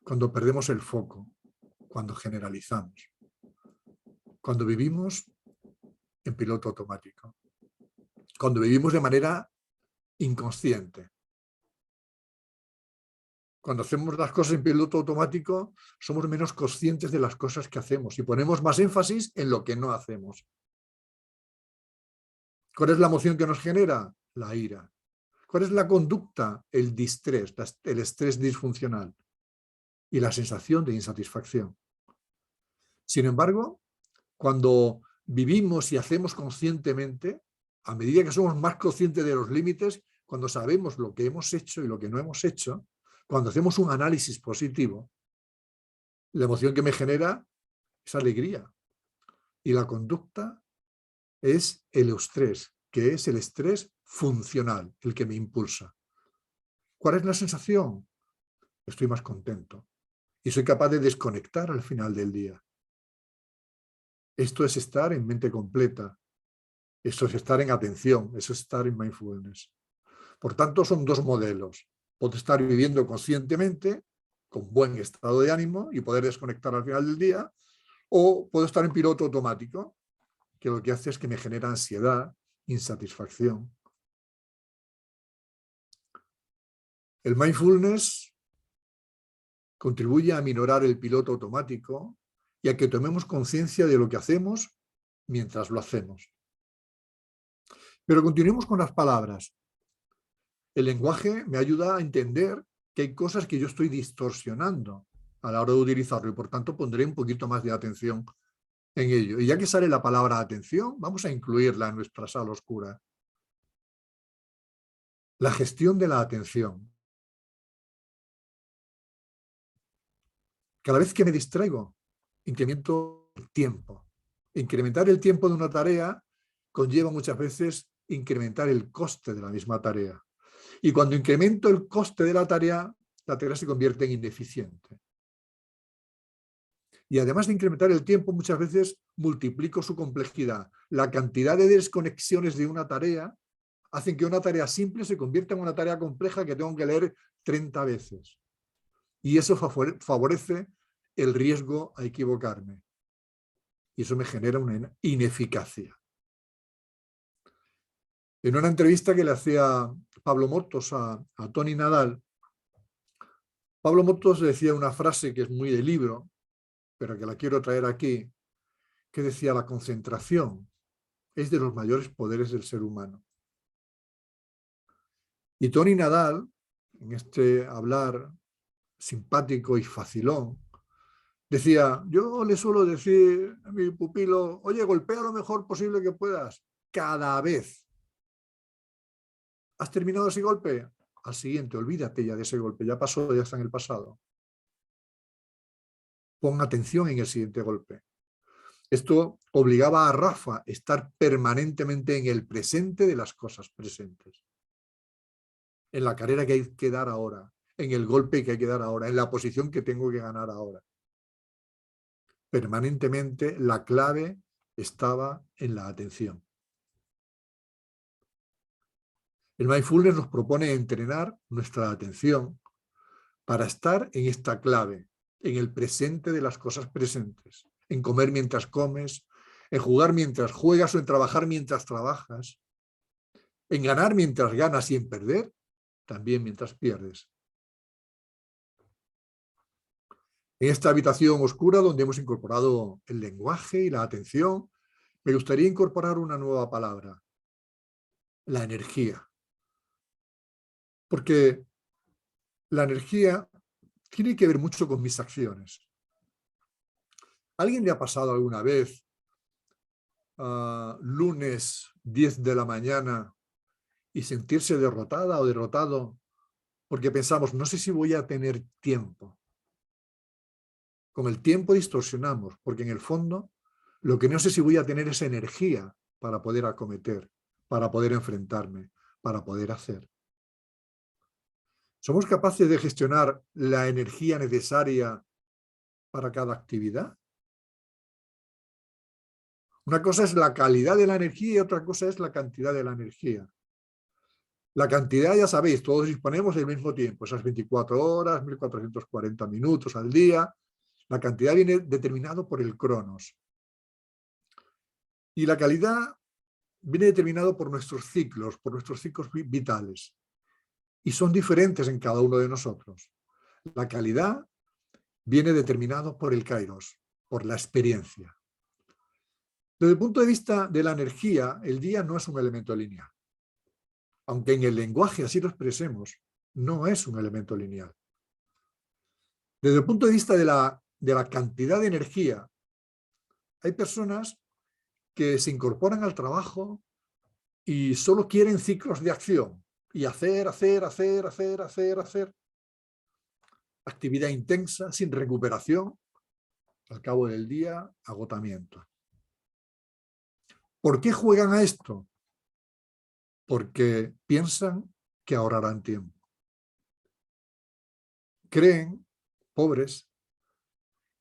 cuando perdemos el foco, cuando generalizamos, cuando vivimos en piloto automático, cuando vivimos de manera inconsciente. Cuando hacemos las cosas en piloto automático, somos menos conscientes de las cosas que hacemos y ponemos más énfasis en lo que no hacemos. ¿Cuál es la emoción que nos genera? La ira. ¿Cuál es la conducta? El distrés, el estrés disfuncional y la sensación de insatisfacción. Sin embargo, cuando vivimos y hacemos conscientemente, a medida que somos más conscientes de los límites, cuando sabemos lo que hemos hecho y lo que no hemos hecho, cuando hacemos un análisis positivo, la emoción que me genera es alegría. Y la conducta es el eustrés, que es el estrés funcional, el que me impulsa. ¿Cuál es la sensación? Estoy más contento y soy capaz de desconectar al final del día. Esto es estar en mente completa. Esto es estar en atención. Eso es estar en mindfulness. Por tanto, son dos modelos. Puedo estar viviendo conscientemente, con buen estado de ánimo y poder desconectar al final del día, o puedo estar en piloto automático, que lo que hace es que me genera ansiedad, insatisfacción. El mindfulness contribuye a minorar el piloto automático y a que tomemos conciencia de lo que hacemos mientras lo hacemos. Pero continuemos con las palabras. El lenguaje me ayuda a entender que hay cosas que yo estoy distorsionando a la hora de utilizarlo y por tanto pondré un poquito más de atención en ello. Y ya que sale la palabra atención, vamos a incluirla en nuestra sala oscura. La gestión de la atención. Cada vez que me distraigo, incremento el tiempo. Incrementar el tiempo de una tarea conlleva muchas veces incrementar el coste de la misma tarea. Y cuando incremento el coste de la tarea se convierte en ineficiente. Y además de incrementar el tiempo, muchas veces multiplico su complejidad. La cantidad de desconexiones de una tarea hacen que una tarea simple se convierta en una tarea compleja que tengo que leer 30 veces. Y eso favorece el riesgo a equivocarme. Y eso me genera una ineficacia. En una entrevista que le hacía Pablo Motos a Tony Nadal, Pablo Motos decía una frase que es muy de libro, pero que la quiero traer aquí, que decía: la concentración es de los mayores poderes del ser humano. Y Tony Nadal, en este hablar simpático y facilón, decía: yo le suelo decir a mi pupilo, oye, golpea lo mejor posible que puedas, cada vez. ¿Has terminado ese golpe? Al siguiente, olvídate ya de ese golpe, ya pasó, ya está en el pasado. Pon atención en el siguiente golpe. Esto obligaba a Rafa a estar permanentemente en el presente de las cosas presentes. En la carrera que hay que dar ahora, en el golpe que hay que dar ahora, en la posición que tengo que ganar ahora. Permanentemente la clave estaba en la atención. El mindfulness nos propone entrenar nuestra atención para estar en esta clave, en el presente de las cosas presentes, en comer mientras comes, en jugar mientras juegas o en trabajar mientras trabajas, en ganar mientras ganas y en perder también mientras pierdes. En esta habitación oscura donde hemos incorporado el lenguaje y la atención, me gustaría incorporar una nueva palabra: la energía. Porque la energía tiene que ver mucho con mis acciones. ¿A alguien le ha pasado alguna vez, lunes 10 de la mañana, y sentirse derrotada o derrotado porque pensamos, no sé si voy a tener tiempo? Con el tiempo distorsionamos, porque en el fondo lo que no sé si voy a tener es energía para poder acometer, para poder enfrentarme, para poder hacer. ¿Somos capaces de gestionar la energía necesaria para cada actividad? Una cosa es la calidad de la energía y otra cosa es la cantidad de la energía. La cantidad, ya sabéis, todos disponemos del mismo tiempo, esas 24 horas, 1440 minutos al día. La cantidad viene determinado por el cronos. Y la calidad viene determinado por nuestros ciclos vitales. Y son diferentes en cada uno de nosotros. La calidad viene determinado por el kairos, por la experiencia. Desde el punto de vista de la energía, el día no es un elemento lineal. Aunque en el lenguaje así lo expresemos, no es un elemento lineal. Desde el punto de vista de la cantidad de energía, hay personas que se incorporan al trabajo y solo quieren ciclos de acción y hacer. Actividad intensa, sin recuperación, al cabo del día, agotamiento. ¿Por qué juegan a esto? Porque piensan que ahorrarán tiempo. Creen, pobres,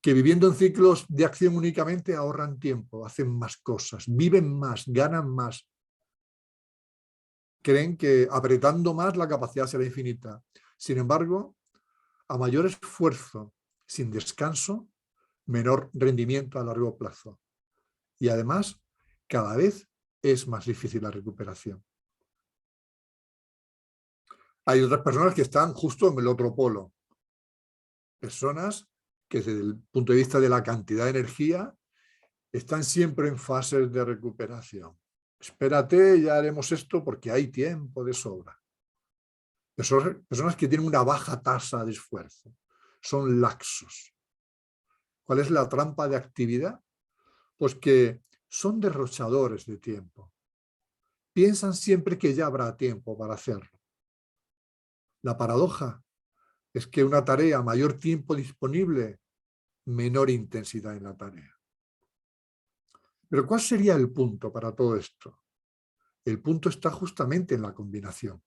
que viviendo en ciclos de acción únicamente ahorran tiempo, hacen más cosas, viven más, ganan más. Creen que apretando más la capacidad será infinita. Sin embargo, a mayor esfuerzo sin descanso, menor rendimiento a largo plazo. Y además, cada vez es más difícil la recuperación. Hay otras personas que están justo en el otro polo. Personas que desde el punto de vista de la cantidad de energía están siempre en fases de recuperación. Espérate, ya haremos esto porque hay tiempo de sobra. Personas que tienen una baja tasa de esfuerzo. Son laxos. ¿Cuál es la trampa de actividad? Pues que son derrochadores de tiempo. Piensan siempre que ya habrá tiempo para hacerlo. La paradoja es que una tarea, mayor tiempo disponible, menor intensidad en la tarea. Pero ¿cuál sería el punto para todo esto? El punto está justamente en la combinación.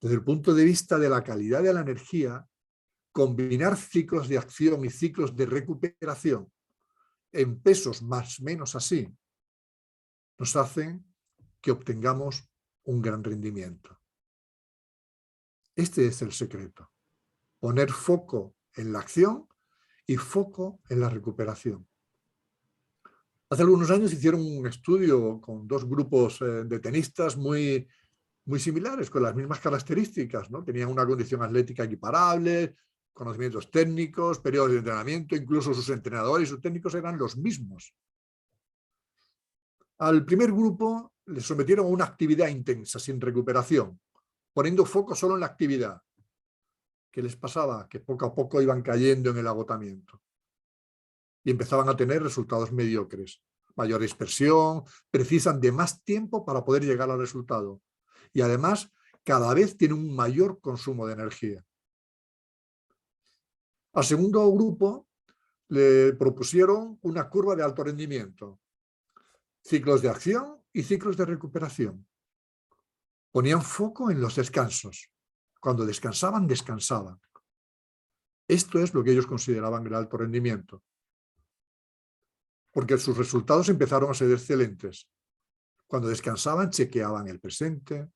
Desde el punto de vista de la calidad de la energía, combinar ciclos de acción y ciclos de recuperación en pesos más o menos así, nos hacen que obtengamos un gran rendimiento. Este es el secreto. Poner foco en la acción y foco en la recuperación. Hace algunos años hicieron un estudio con dos grupos de tenistas muy similares, con las mismas características, ¿no? Tenían una condición atlética equiparable, conocimientos técnicos, periodos de entrenamiento, incluso sus entrenadores y sus técnicos eran los mismos. Al primer grupo le sometieron a una actividad intensa, sin recuperación, poniendo foco solo en la actividad. ¿Qué les pasaba? Que poco a poco iban cayendo en el agotamiento y empezaban a tener resultados mediocres. Mayor dispersión, precisan de más tiempo para poder llegar al resultado. Y además, cada vez tienen un mayor consumo de energía. Al segundo grupo le propusieron una curva de alto rendimiento, ciclos de acción y ciclos de recuperación. Ponían foco en los descansos. Cuando descansaban, descansaban. Esto es lo que ellos consideraban el alto rendimiento. Porque sus resultados empezaron a ser excelentes. Cuando descansaban, chequeaban el presente,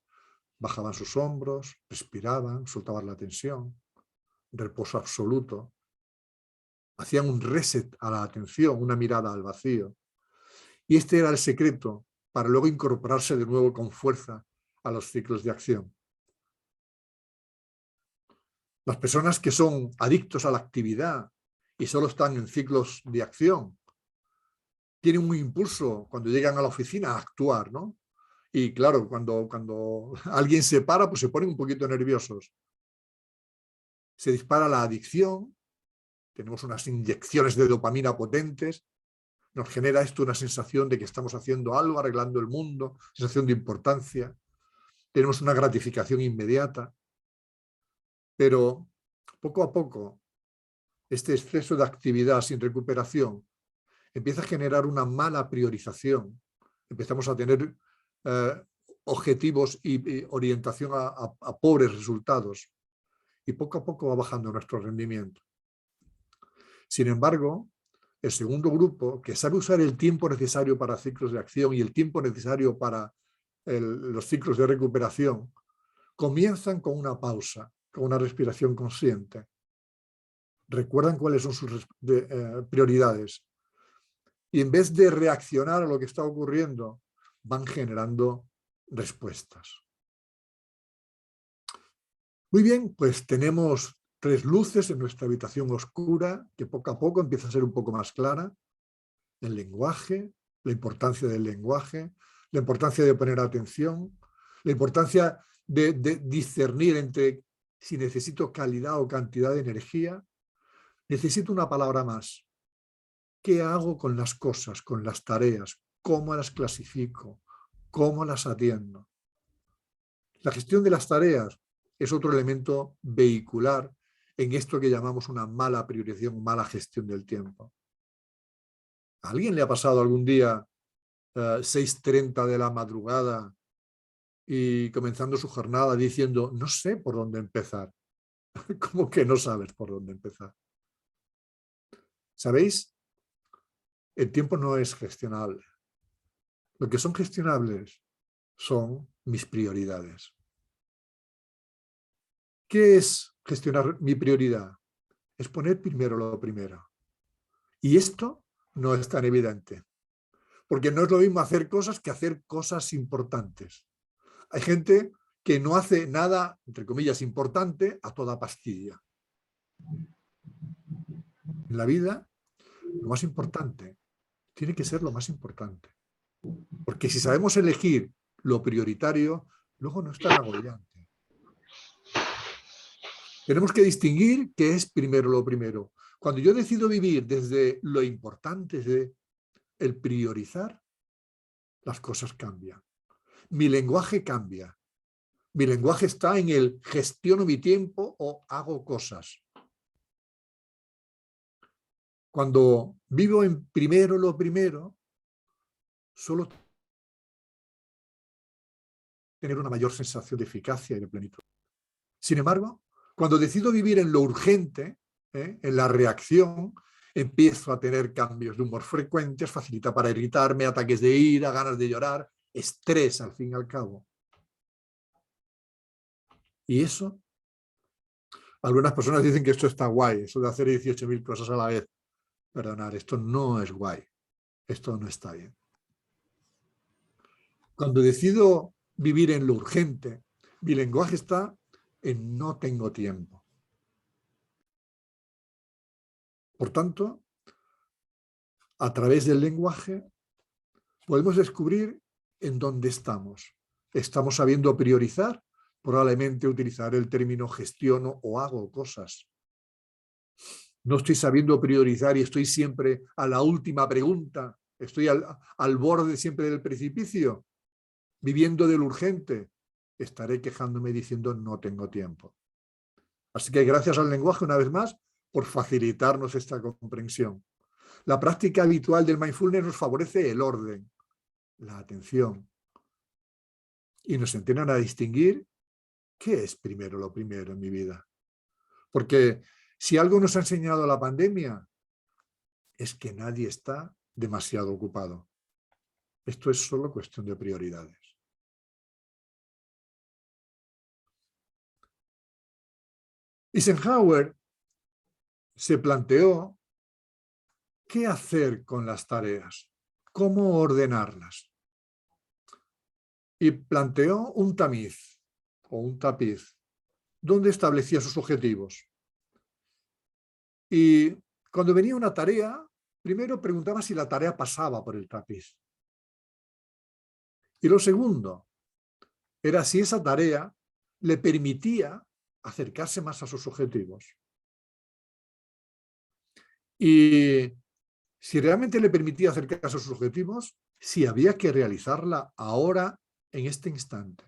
bajaban sus hombros, respiraban, soltaban la tensión, reposo absoluto. Hacían un reset a la atención, una mirada al vacío. Y este era el secreto para luego incorporarse de nuevo con fuerza a los ciclos de acción. Las personas que son adictos a la actividad y solo están en ciclos de acción, tienen un impulso cuando llegan a la oficina a actuar, ¿no? Y claro, cuando alguien se para, pues se ponen un poquito nerviosos. Se dispara la adicción, tenemos unas inyecciones de dopamina potentes, nos genera esto una sensación de que estamos haciendo algo, arreglando el mundo, sensación de importancia, tenemos una gratificación inmediata, pero poco a poco este exceso de actividad sin recuperación empieza a generar una mala priorización, empezamos a tener objetivos y orientación a pobres resultados y poco a poco va bajando nuestro rendimiento. Sin embargo, el segundo grupo, que sabe usar el tiempo necesario para ciclos de acción y el tiempo necesario para los ciclos de recuperación, comienzan con una pausa, con una respiración consciente. Recuerdan cuáles son sus prioridades. Y en vez de reaccionar a lo que está ocurriendo, van generando respuestas. Muy bien, pues tenemos 3 luces en nuestra habitación oscura que poco a poco empieza a ser un poco más clara. El lenguaje, la importancia del lenguaje, la importancia de poner atención, la importancia de discernir entre si necesito calidad o cantidad de energía. Necesito una palabra más. ¿Qué hago con las cosas, con las tareas? ¿Cómo las clasifico? ¿Cómo las atiendo? La gestión de las tareas es otro elemento vehicular en esto que llamamos una mala priorización, mala gestión del tiempo. ¿A alguien le ha pasado algún día 6:30 de la madrugada y comenzando su jornada diciendo, no sé por dónde empezar? ¿Cómo que no sabes por dónde empezar? ¿Sabéis? El tiempo no es gestionable. Lo que son gestionables son mis prioridades. ¿Qué es gestionar mi prioridad? Es poner primero lo primero. Y esto no es tan evidente, porque no es lo mismo hacer cosas que hacer cosas importantes. Hay gente que no hace nada, entre comillas, importante a toda pastilla. En la vida, lo más importante tiene que ser lo más importante. Porque si sabemos elegir lo prioritario, luego no es tan agobiante. Tenemos que distinguir qué es primero lo primero. Cuando yo decido vivir desde lo importante, desde el priorizar, las cosas cambian. Mi lenguaje cambia. Mi lenguaje está en el gestiono mi tiempo o hago cosas. Cuando vivo en primero lo primero, solo tener una mayor sensación de eficacia y de plenitud. Sin embargo, cuando decido vivir en lo urgente, en la reacción, empiezo a tener cambios de humor frecuentes, facilita para irritarme, ataques de ira, ganas de llorar, estrés al fin y al cabo. Y eso, algunas personas dicen que esto está guay, eso de hacer 18.000 cosas a la vez. Perdonad, esto no es guay, esto no está bien. Cuando decido vivir en lo urgente, mi lenguaje está en no tengo tiempo. Por tanto, a través del lenguaje podemos descubrir en dónde estamos. ¿Estamos sabiendo priorizar? Probablemente utilizar el término gestiono o hago cosas. No estoy sabiendo priorizar y estoy siempre a la última pregunta. Estoy al borde siempre del precipicio, viviendo del urgente. Estaré quejándome diciendo no tengo tiempo. Así que gracias al lenguaje, una vez más, por facilitarnos esta comprensión. La práctica habitual del mindfulness nos favorece el orden, la atención, y nos enseñan a distinguir qué es primero lo primero en mi vida. Porque si algo nos ha enseñado la pandemia, es que nadie está demasiado ocupado. Esto es solo cuestión de prioridades. Eisenhower se planteó qué hacer con las tareas, cómo ordenarlas. Y planteó un tamiz o un tapiz donde establecía sus objetivos. Y cuando venía una tarea, primero preguntaba si la tarea pasaba por el tapiz. Y lo segundo era si esa tarea le permitía acercarse más a sus objetivos. Y si realmente le permitía acercarse a sus objetivos, si había que realizarla ahora, en este instante.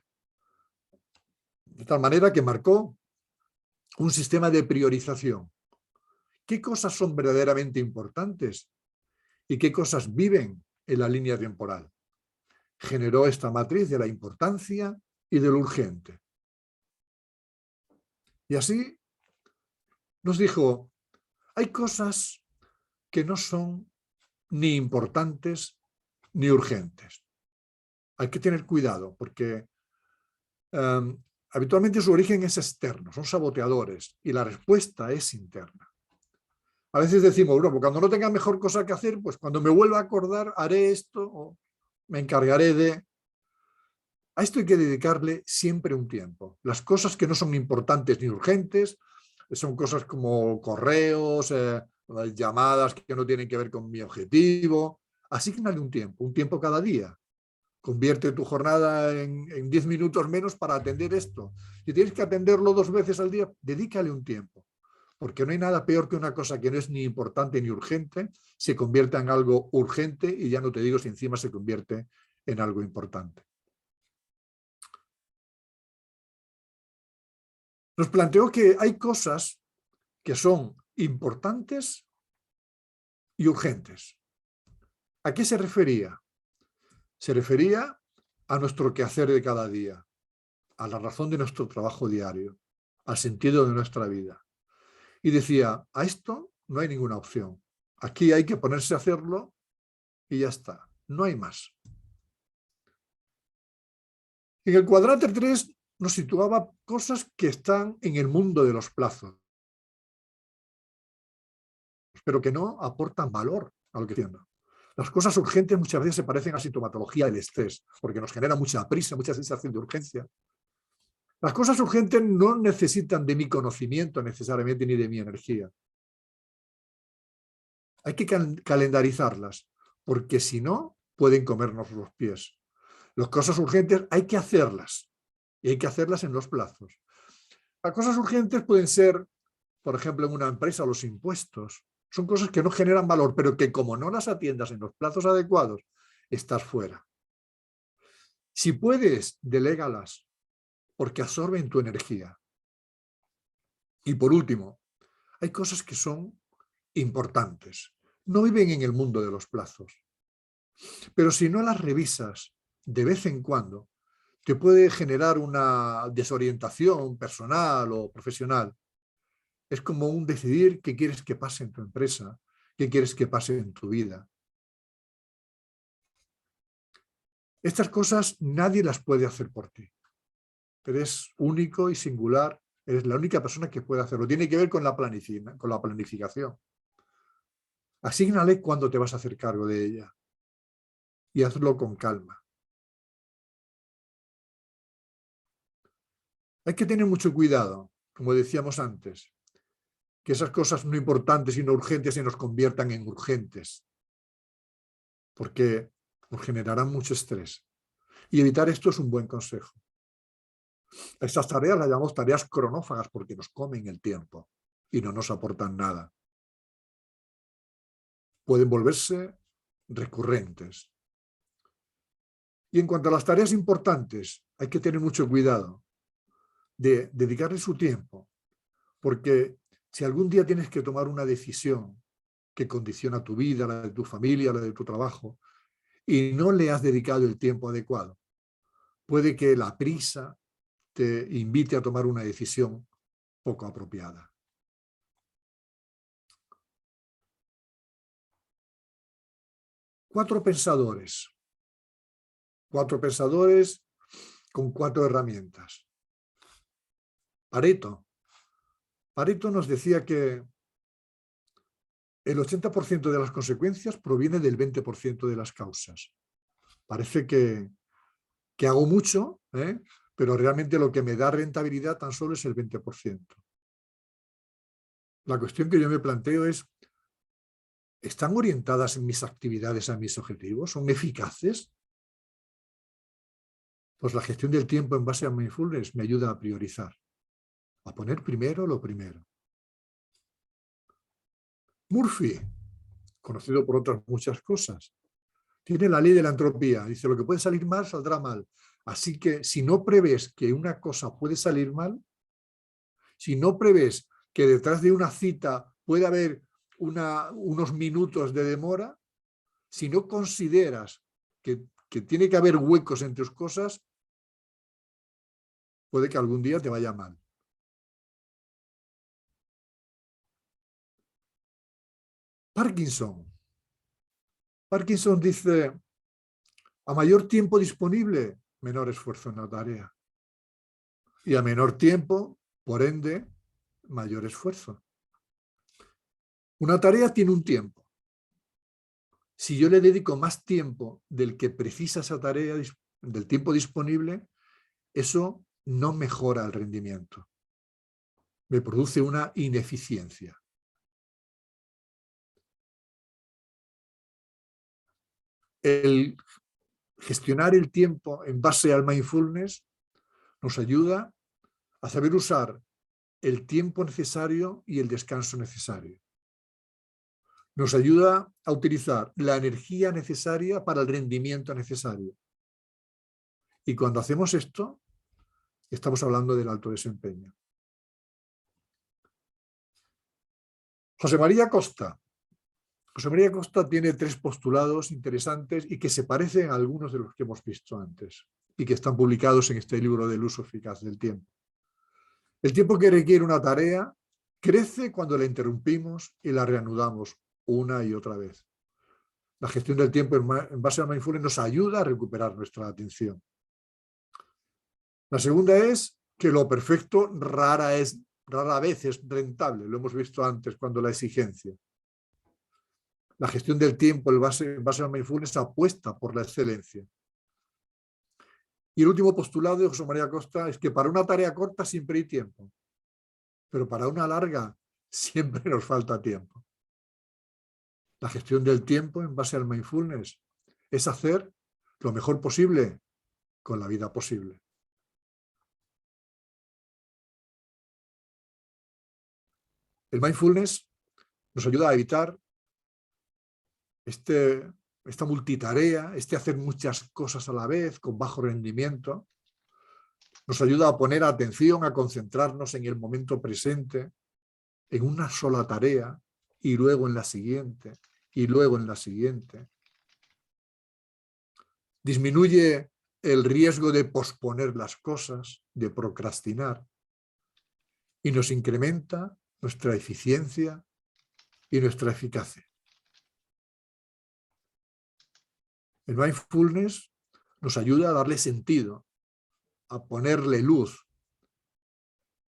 De tal manera que marcó un sistema de priorización. ¿Qué cosas son verdaderamente importantes? ¿Y qué cosas viven en la línea temporal? Generó esta matriz de la importancia y de lo urgente. Y así nos dijo, hay cosas que no son ni importantes ni urgentes. Hay que tener cuidado porque habitualmente su origen es externo, son saboteadores y la respuesta es interna. A veces decimos, bueno, cuando no tenga mejor cosa que hacer, pues cuando me vuelva a acordar haré esto. me encargaré de... A esto hay que dedicarle siempre un tiempo. Las cosas que no son importantes ni urgentes, son cosas como correos, llamadas que no tienen que ver con mi objetivo. Asígnale un tiempo cada día. Convierte tu jornada en 10 minutos menos para atender esto. Si tienes que atenderlo 2 veces al día, dedícale un tiempo. Porque no hay nada peor que una cosa que no es ni importante ni urgente, se convierta en algo urgente y ya no te digo si encima se convierte en algo importante. Nos planteó que hay cosas que son importantes y urgentes. ¿A qué se refería? Se refería a nuestro quehacer de cada día, a la razón de nuestro trabajo diario, al sentido de nuestra vida. Y decía, a esto no hay ninguna opción. Aquí hay que ponerse a hacerlo y ya está. No hay más. En el cuadrante 3 nos situaba cosas que están en el mundo de los plazos, pero que no aportan valor a lo que tienen. Las cosas urgentes muchas veces se parecen a sintomatología del estrés, porque nos genera mucha prisa, mucha sensación de urgencia. Las cosas urgentes no necesitan de mi conocimiento necesariamente ni de mi energía. Hay que calendarizarlas, porque si no, pueden comernos los pies. Las cosas urgentes hay que hacerlas, y hay que hacerlas en los plazos. Las cosas urgentes pueden ser, por ejemplo, en una empresa, los impuestos. Son cosas que no generan valor, pero que como no las atiendas en los plazos adecuados, estás fuera. Si puedes, delégalas, porque absorben tu energía. Y por último, hay cosas que son importantes. No viven en el mundo de los plazos. Pero si no las revisas de vez en cuando, te puede generar una desorientación personal o profesional. Es como un decidir qué quieres que pase en tu empresa, qué quieres que pase en tu vida. Estas cosas nadie las puede hacer por ti. Eres único y singular, eres la única persona que puede hacerlo. Tiene que ver con la planificación. Asígnale cuándo te vas a hacer cargo de ella y hazlo con calma. Hay que tener mucho cuidado, como decíamos antes, que esas cosas no importantes y no urgentes se nos conviertan en urgentes, porque nos generarán mucho estrés. Y evitar esto es un buen consejo. Estas tareas las llamamos tareas cronófagas porque nos comen el tiempo y no nos aportan nada. Pueden volverse recurrentes. Y en cuanto a las tareas importantes, hay que tener mucho cuidado de dedicarle su tiempo, porque si algún día tienes que tomar una decisión que condiciona tu vida, la de tu familia, la de tu trabajo, y no le has dedicado el tiempo adecuado, puede que la prisa te invite a tomar una decisión poco apropiada. Cuatro pensadores con 4 herramientas. Pareto nos decía que el 80% de las consecuencias proviene del 20% de las causas. Parece que hago mucho, pero realmente lo que me da rentabilidad tan solo es el 20%. La cuestión que yo me planteo es, ¿están orientadas mis actividades a mis objetivos? ¿Son eficaces? Pues la gestión del tiempo en base a mindfulness me ayuda a priorizar, a poner primero lo primero. Murphy, conocido por otras muchas cosas, tiene la ley de la entropía. Dice, lo que puede salir mal, saldrá mal. Así que si no prevés que una cosa puede salir mal, si no prevés que detrás de una cita puede haber unos minutos de demora, si no consideras que tiene que haber huecos entre tus cosas, puede que algún día te vaya mal. Parkinson dice, a mayor tiempo disponible, menor esfuerzo en la tarea. Y a menor tiempo, por ende, mayor esfuerzo. Una tarea tiene un tiempo. Si yo le dedico más tiempo del que precisa esa tarea, del tiempo disponible, eso no mejora el rendimiento. Me produce una ineficiencia. El gestionar el tiempo en base al mindfulness nos ayuda a saber usar el tiempo necesario y el descanso necesario. Nos ayuda a utilizar la energía necesaria para el rendimiento necesario. Y cuando hacemos esto, estamos hablando del alto desempeño. José María Costa. José María Costa tiene 3 postulados interesantes y que se parecen a algunos de los que hemos visto antes y que están publicados en este libro del uso eficaz del tiempo. El tiempo que requiere una tarea crece cuando la interrumpimos y la reanudamos una y otra vez. La gestión del tiempo en base al mindfulness nos ayuda a recuperar nuestra atención. La segunda es que lo perfecto rara vez es rentable. Lo hemos visto antes cuando la exigencia. La gestión del tiempo en base al mindfulness apuesta por la excelencia. Y el último postulado de José María Costa es que para una tarea corta siempre hay tiempo, pero para una larga siempre nos falta tiempo. La gestión del tiempo en base al mindfulness es hacer lo mejor posible con la vida posible. El mindfulness nos ayuda a evitar esta multitarea, hacer muchas cosas a la vez con bajo rendimiento. Nos ayuda a poner atención, a concentrarnos en el momento presente, en una sola tarea y luego en la siguiente, y luego en la siguiente. Disminuye el riesgo de posponer las cosas, de procrastinar, y nos incrementa nuestra eficiencia y nuestra eficacia. El mindfulness nos ayuda a darle sentido, a ponerle luz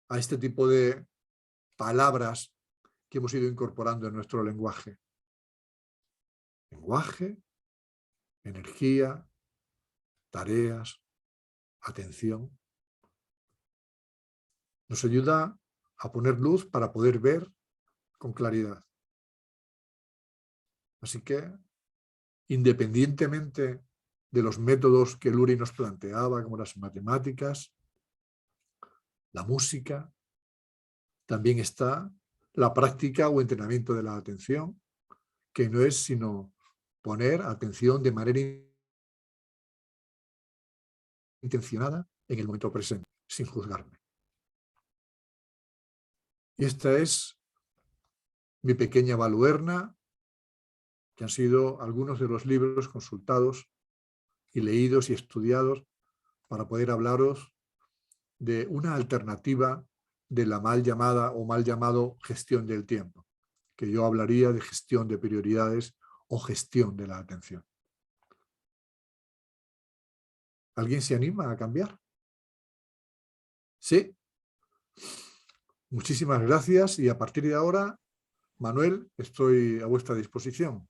a este tipo de palabras que hemos ido incorporando en nuestro lenguaje. Lenguaje, energía, tareas, atención. Nos ayuda a poner luz para poder ver con claridad. Así que, independientemente de los métodos que Lurie nos planteaba, como las matemáticas, la música, también está la práctica o entrenamiento de la atención, que no es sino poner atención de manera intencionada en el momento presente, sin juzgarme. Y esta es mi pequeña baluerna, que han sido algunos de los libros consultados y leídos y estudiados para poder hablaros de una alternativa de la mal llamada o mal llamado gestión del tiempo, que yo hablaría de gestión de prioridades o gestión de la atención. ¿Alguien se anima a cambiar? ¿Sí? Muchísimas gracias y a partir de ahora, Manuel, estoy a vuestra disposición.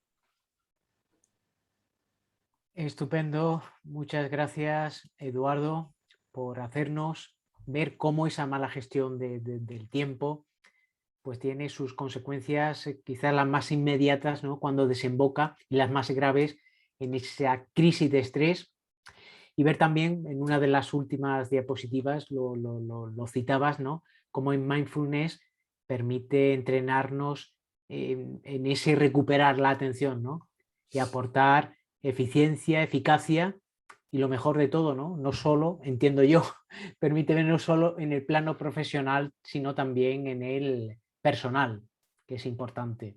Estupendo. Muchas gracias, Eduardo, por hacernos ver cómo esa mala gestión del tiempo pues tiene sus consecuencias, quizás las más inmediatas, ¿no? Cuando desemboca, y las más graves en esa crisis de estrés. Y ver también en una de las últimas diapositivas, lo citabas, ¿no? Cómo en mindfulness permite entrenarnos en ese recuperar la atención, ¿no? Y aportar eficiencia, eficacia y lo mejor de todo, ¿no? No solo, entiendo yo, permite ver no solo en el plano profesional, sino también en el personal, que es importante.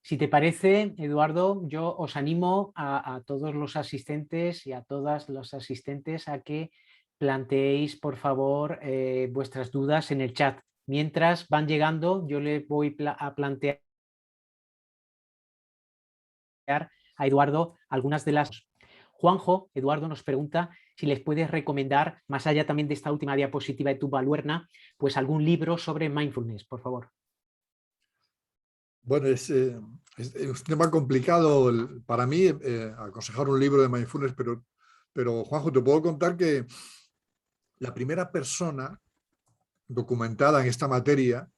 Si te parece, Eduardo, yo os animo a todos los asistentes y a todas las asistentes a que planteéis, por favor, vuestras dudas en el chat. Mientras van llegando, yo le voy a plantear a Eduardo algunas de las... Juanjo, Eduardo nos pregunta si les puedes recomendar, más allá también de esta última diapositiva de tu baluerna, pues algún libro sobre mindfulness, por favor. Bueno, es un tema complicado para mí aconsejar un libro de mindfulness, pero Juanjo, te puedo contar que la primera persona documentada en esta materia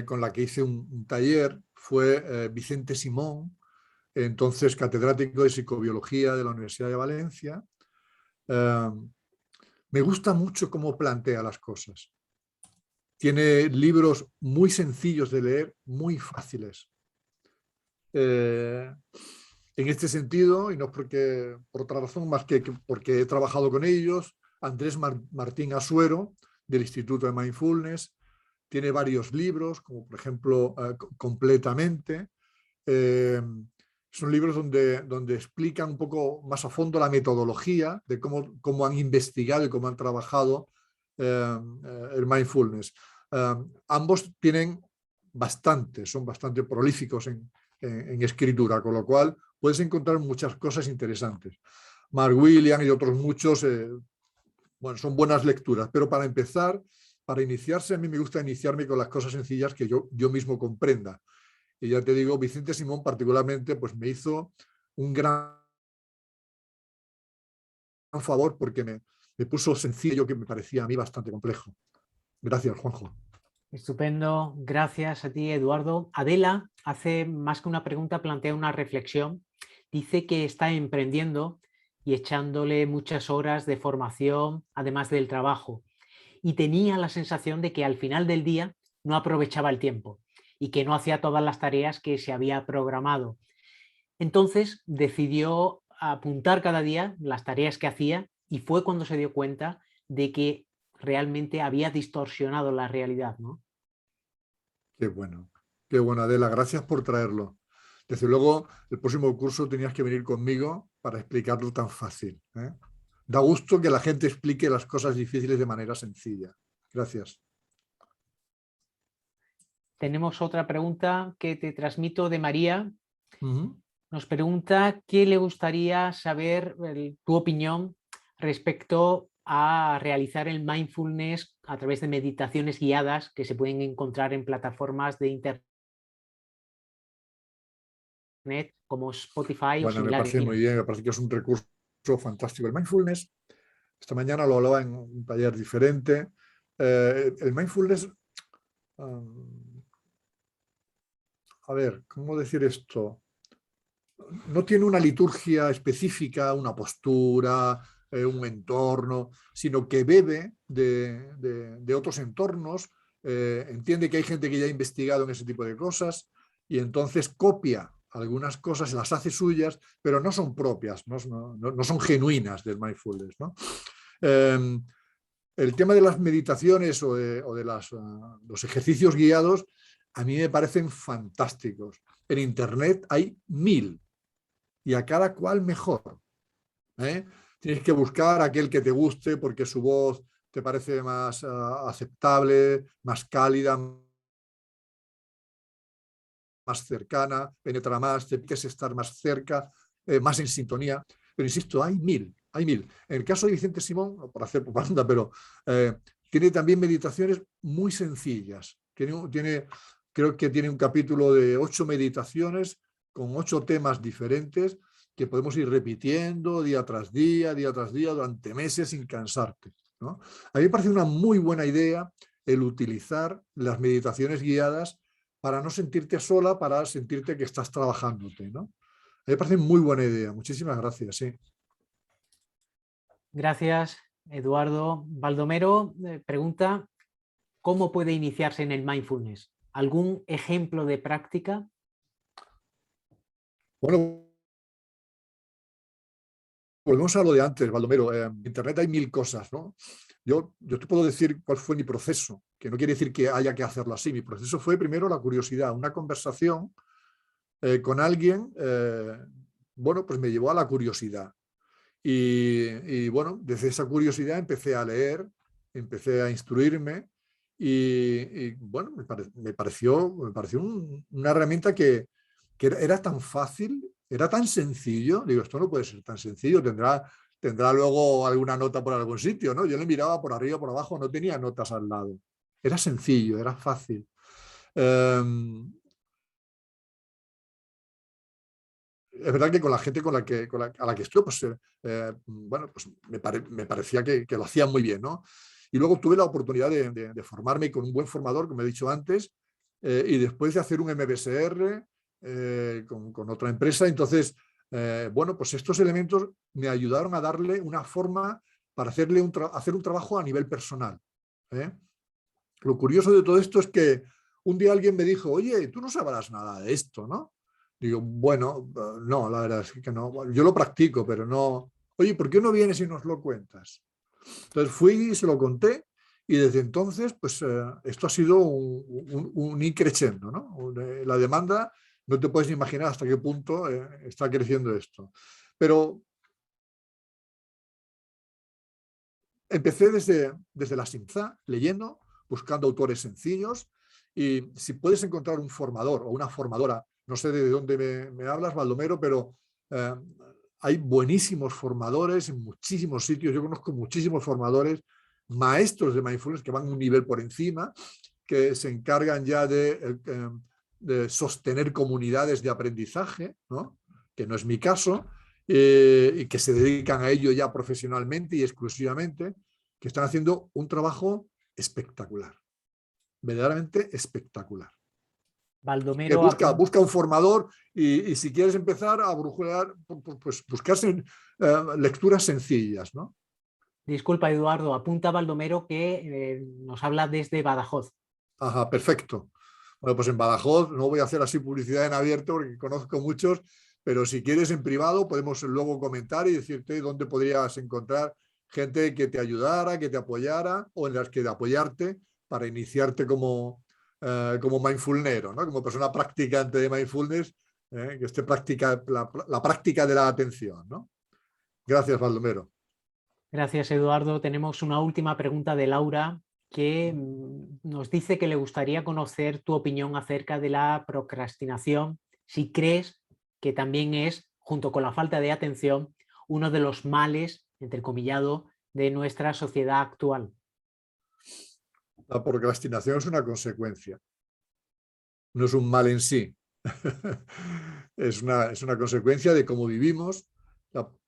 con la que hice un taller fue Vicente Simón, entonces catedrático de psicobiología de la Universidad de Valencia. Me gusta mucho cómo plantea las cosas. Tiene libros muy sencillos de leer, muy fáciles. En este sentido, y no porque por otra razón más que porque he trabajado con ellos, Andrés Martín Asuero, del Instituto de Mindfulness, tiene varios libros, como por ejemplo Completamente. Son libros donde explican un poco más a fondo la metodología de cómo han investigado y cómo han trabajado el mindfulness. Ambos tienen son bastante prolíficos en escritura, con lo cual puedes encontrar muchas cosas interesantes. Mark Williams y otros muchos, bueno, son buenas lecturas, pero para empezar, para iniciarse, a mí me gusta iniciarme con las cosas sencillas que yo mismo comprenda. Y ya te digo, Vicente Simón particularmente, pues me hizo un gran favor porque me puso sencillo que me parecía a mí bastante complejo. Gracias, Juanjo. Estupendo, gracias a ti, Eduardo. Adela hace más que una pregunta, plantea una reflexión. Dice que está emprendiendo y echándole muchas horas de formación, además del trabajo. Y tenía la sensación de que al final del día no aprovechaba el tiempo y que no hacía todas las tareas que se había programado. Entonces decidió apuntar cada día las tareas que hacía y fue cuando se dio cuenta de que realmente había distorsionado la realidad, ¿no? Qué bueno, Adela, gracias por traerlo. Desde luego, el próximo curso tenías que venir conmigo para explicarlo tan fácil, ¿eh? Da gusto que la gente explique las cosas difíciles de manera sencilla. Gracias. Tenemos otra pregunta que te transmito de María. Uh-huh. Nos pregunta qué le gustaría saber, tu opinión respecto a realizar el mindfulness a través de meditaciones guiadas que se pueden encontrar en plataformas de internet como Spotify o Bueno, me similares. parece muy bien, me parece que es un recurso fantástico. El mindfulness, esta mañana lo hablaba en un taller diferente. El mindfulness, a ver, ¿cómo decir esto? No tiene una liturgia específica, una postura, un entorno, sino que bebe de otros entornos, entiende que hay gente que ya ha investigado en ese tipo de cosas y entonces copia algunas cosas, las hace suyas, pero no son propias, no son genuinas del mindfulness, ¿no? El tema de las meditaciones o de los ejercicios guiados a mí me parecen fantásticos. En Internet hay 1000 y a cada cual mejor, ¿eh? Tienes que buscar aquel que te guste porque su voz te parece más aceptable, más cálida, más cercana, penetra más, te quieres estar más cerca, más en sintonía. Pero insisto, hay 1000, hay 1000. En el caso de Vicente Simón, por hacer propaganda, pero tiene también meditaciones muy sencillas. Creo que tiene un capítulo de 8 meditaciones con 8 temas diferentes que podemos ir repitiendo día tras día, durante meses sin cansarte, ¿no? A mí me parece una muy buena idea el utilizar las meditaciones guiadas para no sentirte sola, para sentirte que estás trabajándote, ¿no? A mí me parece muy buena idea. Muchísimas gracias. Sí. Gracias, Eduardo. Baldomero pregunta, ¿cómo puede iniciarse en el mindfulness? ¿Algún ejemplo de práctica? Bueno, volvemos a lo de antes, Baldomero. En Internet hay 1000 cosas, ¿no? Yo te puedo decir cuál fue mi proceso, que no quiere decir que haya que hacerlo así. Mi proceso fue primero la curiosidad, una conversación con alguien, bueno, pues me llevó a la curiosidad. Y bueno, desde esa curiosidad empecé a leer, empecé a instruirme y bueno, me pareció una herramienta que era tan fácil, era tan sencillo. Digo, esto no puede ser tan sencillo, tendrá luego alguna nota por algún sitio, ¿no? Yo le miraba por arriba, por abajo, no tenía notas al lado. Era sencillo, era fácil. es verdad que con la gente a la que estoy, pues, bueno, pues me parecía que lo hacían muy bien, ¿no? Y luego tuve la oportunidad de formarme con un buen formador, como he dicho antes, y después de hacer un MBSR con otra empresa. Entonces, bueno, pues estos elementos me ayudaron a darle una forma para hacer un trabajo a nivel personal. Lo curioso de todo esto es que un día alguien me dijo, oye, tú no sabrás nada de esto, ¿no? Digo, bueno, no, la verdad es que no. Bueno, yo lo practico, pero no. Oye, ¿por qué no vienes y nos lo cuentas? Entonces fui y se lo conté, y desde entonces, pues esto ha sido un increciendo, ¿no? La demanda, no te puedes ni imaginar hasta qué punto está creciendo esto. Pero empecé desde la simza, leyendo, buscando autores sencillos, y si puedes encontrar un formador o una formadora, no sé de dónde me hablas, Baldomero, pero hay buenísimos formadores en muchísimos sitios. Yo conozco muchísimos formadores, maestros de mindfulness que van un nivel por encima, que se encargan ya de sostener comunidades de aprendizaje, ¿no? Que no es mi caso, y que se dedican a ello ya profesionalmente y exclusivamente, que están haciendo un trabajo espectacular, verdaderamente espectacular. Que Baldomero, busca un formador, y si quieres empezar a brujulear, pues buscarse lecturas sencillas, ¿no? disculpa, Eduardo, apunta Baldomero que nos habla desde Badajoz. Ajá, perfecto. Bueno, pues en Badajoz no voy a hacer así publicidad en abierto porque conozco muchos, pero si quieres en privado podemos luego comentar y decirte dónde podrías encontrar gente que te ayudara, que te apoyara, o en las que de apoyarte para iniciarte como mindfulnero, ¿no? Como persona practicante de mindfulness, que esté la práctica de la atención, ¿no? Gracias, Baldomero. Gracias, Eduardo. Tenemos una última pregunta de Laura, que nos dice que le gustaría conocer tu opinión acerca de la procrastinación, si crees que también es, junto con la falta de atención, uno de los males, entrecomillado, de nuestra sociedad actual. La procrastinación es una consecuencia, no es un mal en sí. Es una consecuencia de cómo vivimos.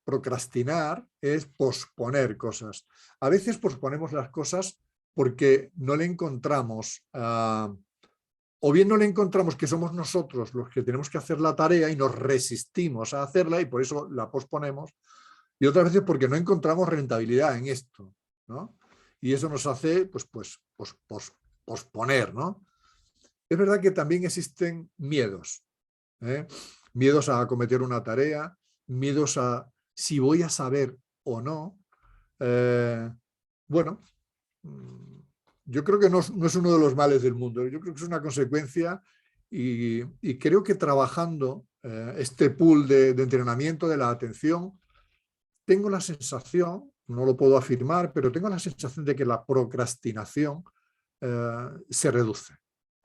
Procrastinar es posponer cosas. A veces posponemos las cosas porque no le encontramos, o bien no le encontramos que somos nosotros los que tenemos que hacer la tarea y nos resistimos a hacerla y por eso la posponemos, y otras veces porque no encontramos rentabilidad en esto, ¿no? Y eso nos hace posponer, ¿no? Es verdad que también existen miedos, miedos a acometer una tarea, miedos a si voy a saber o no. Bueno, yo creo que no es uno de los males del mundo, yo creo que es una consecuencia, y creo que trabajando este pool de entrenamiento de la atención, tengo la sensación, no lo puedo afirmar, pero tengo la sensación de que la procrastinación se reduce.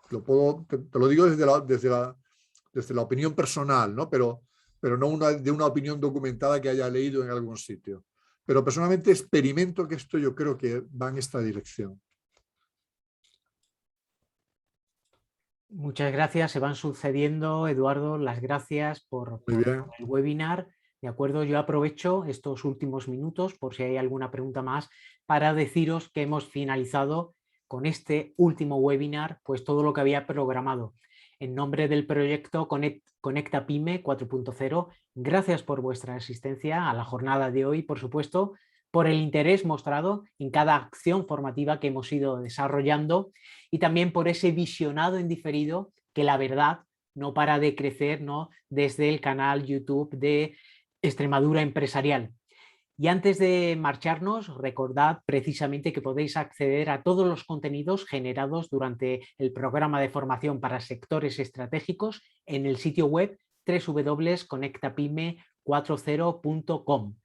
Te lo digo desde la opinión personal, ¿no? Pero no de una opinión documentada que haya leído en algún sitio. Pero personalmente experimento que esto yo creo que va en esta dirección. Muchas gracias, se van sucediendo, Eduardo, las gracias por el webinar. De acuerdo, yo aprovecho estos últimos minutos, por si hay alguna pregunta más, para deciros que hemos finalizado con este último webinar pues todo lo que había programado. En nombre del proyecto Conecta Pyme 4.0, gracias por vuestra asistencia a la jornada de hoy, por supuesto, por el interés mostrado en cada acción formativa que hemos ido desarrollando, y también por ese visionado en diferido que la verdad no para de crecer, ¿no?, desde el canal YouTube de Extremadura Empresarial. Y antes de marcharnos, recordad precisamente que podéis acceder a todos los contenidos generados durante el programa de formación para sectores estratégicos en el sitio web www.conectapyme40.com.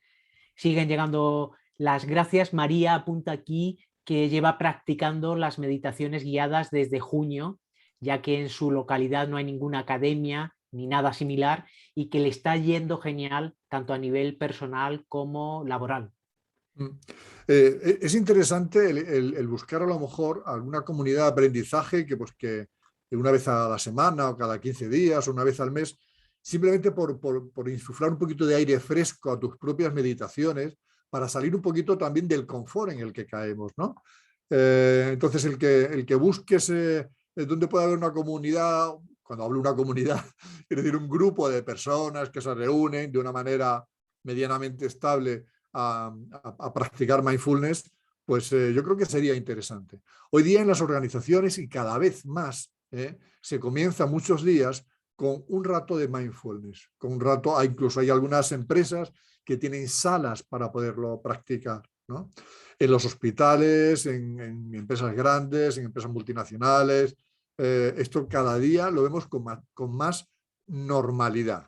Siguen llegando las gracias. María apunta aquí que lleva practicando las meditaciones guiadas desde junio, ya que en su localidad no hay ninguna academia ni nada similar, y que le está yendo genial tanto a nivel personal como laboral. Es interesante el buscar a lo mejor alguna comunidad de aprendizaje que una vez a la semana o cada 15 días o una vez al mes simplemente por insuflar un poquito de aire fresco a tus propias meditaciones, para salir un poquito también del confort en el que caemos, ¿no? Entonces, el que busques dónde puede haber una comunidad, cuando hablo de una comunidad, quiere decir un grupo de personas que se reúnen de una manera medianamente estable a practicar mindfulness, pues yo creo que sería interesante. Hoy día en las organizaciones, y cada vez más, se comienza muchos días con un rato de mindfulness, con un rato, incluso hay algunas empresas que tienen salas para poderlo practicar, ¿no? En los hospitales, en empresas grandes, en empresas multinacionales, esto cada día lo vemos con más normalidad.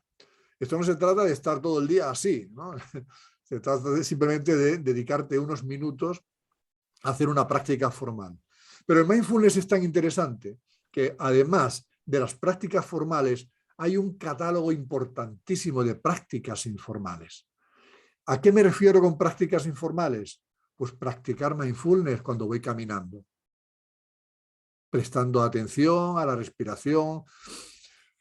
Esto no se trata de estar todo el día así, ¿no? Se trata simplemente de dedicarte unos minutos a hacer una práctica formal. Pero el mindfulness es tan interesante que además de las prácticas formales hay un catálogo importantísimo de prácticas informales. ¿A qué me refiero con prácticas informales? Pues practicar mindfulness cuando voy caminando, prestando atención a la respiración.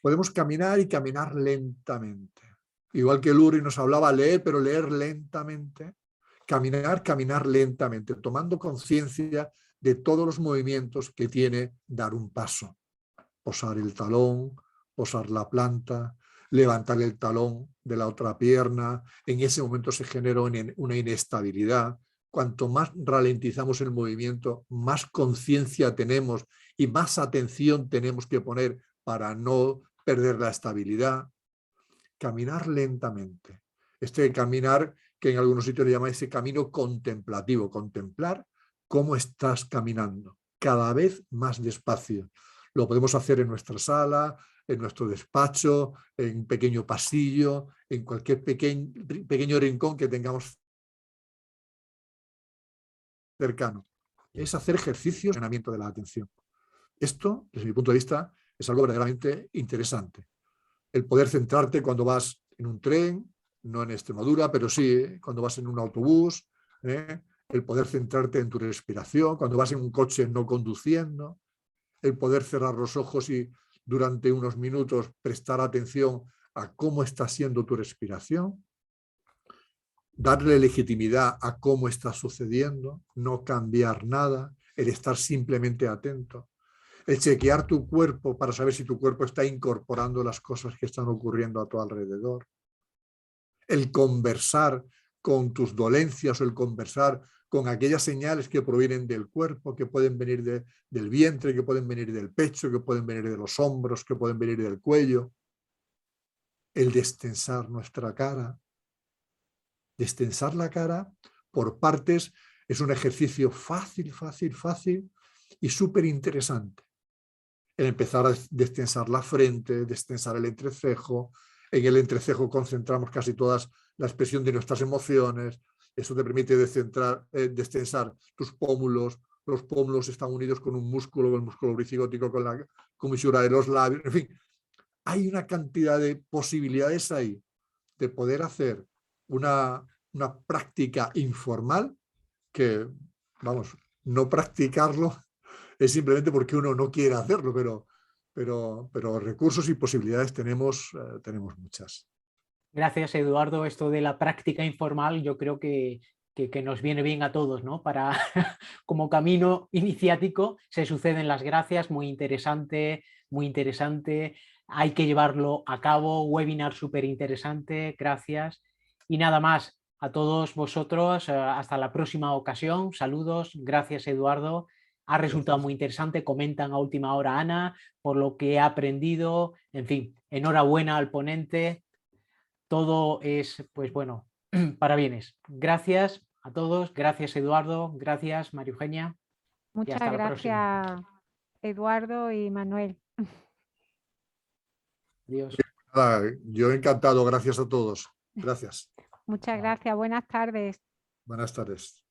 Podemos caminar y caminar lentamente. Igual que Luri nos hablaba leer, pero leer lentamente. Caminar lentamente, tomando conciencia de todos los movimientos que tiene dar un paso. Posar el talón, posar la planta, levantar el talón de la otra pierna. En ese momento se genera una inestabilidad. Cuanto más ralentizamos el movimiento, más conciencia tenemos y más atención tenemos que poner para no perder la estabilidad. Caminar lentamente. Este caminar que en algunos sitios le llaman ese camino contemplativo. Contemplar cómo estás caminando, cada vez más despacio. Lo podemos hacer en nuestra sala, en nuestro despacho, en un pequeño pasillo, en cualquier pequeño rincón que tengamos cercano. Es hacer ejercicios de entrenamiento de la atención. Esto, desde mi punto de vista, es algo verdaderamente interesante. El poder centrarte cuando vas en un tren, no en Extremadura, pero sí cuando vas en un autobús, el poder centrarte en tu respiración, cuando vas en un coche no conduciendo, el poder cerrar los ojos y durante unos minutos prestar atención a cómo está siendo tu respiración, darle legitimidad a cómo está sucediendo, no cambiar nada, el estar simplemente atento, el chequear tu cuerpo para saber si tu cuerpo está incorporando las cosas que están ocurriendo a tu alrededor, el conversar con tus dolencias o el conversar con aquellas señales que provienen del cuerpo, que pueden venir del vientre, que pueden venir del pecho, que pueden venir de los hombros, que pueden venir del cuello, el destensar nuestra cara. Destensar la cara por partes es un ejercicio fácil y súper interesante. El empezar a destensar la frente, destensar el entrecejo. En el entrecejo concentramos casi toda la expresión de nuestras emociones. Eso te permite destensar tus pómulos. Los pómulos están unidos con un músculo, el músculo bicigótico con la comisura de los labios. En fin, hay una cantidad de posibilidades ahí de poder hacer una práctica informal que, vamos, no practicarlo es simplemente porque uno no quiere hacerlo, pero recursos y posibilidades tenemos muchas. Gracias, Eduardo. Esto de la práctica informal yo creo que nos viene bien a todos, ¿no? Para, como camino iniciático se suceden las gracias, muy interesante, hay que llevarlo a cabo, webinar súper interesante, gracias. Y nada más, a todos vosotros, hasta la próxima ocasión, saludos, gracias Eduardo, ha resultado muy interesante, comentan a última hora Ana, por lo que he aprendido, en fin, enhorabuena al ponente, todo es, pues bueno, para bienes. Gracias a todos, gracias Eduardo, gracias María Eugenia. Muchas hasta la próxima. gracias, Eduardo y Manuel. Adiós. Nada, yo encantado, gracias a todos. Gracias. Muchas gracias, buenas tardes. Buenas tardes.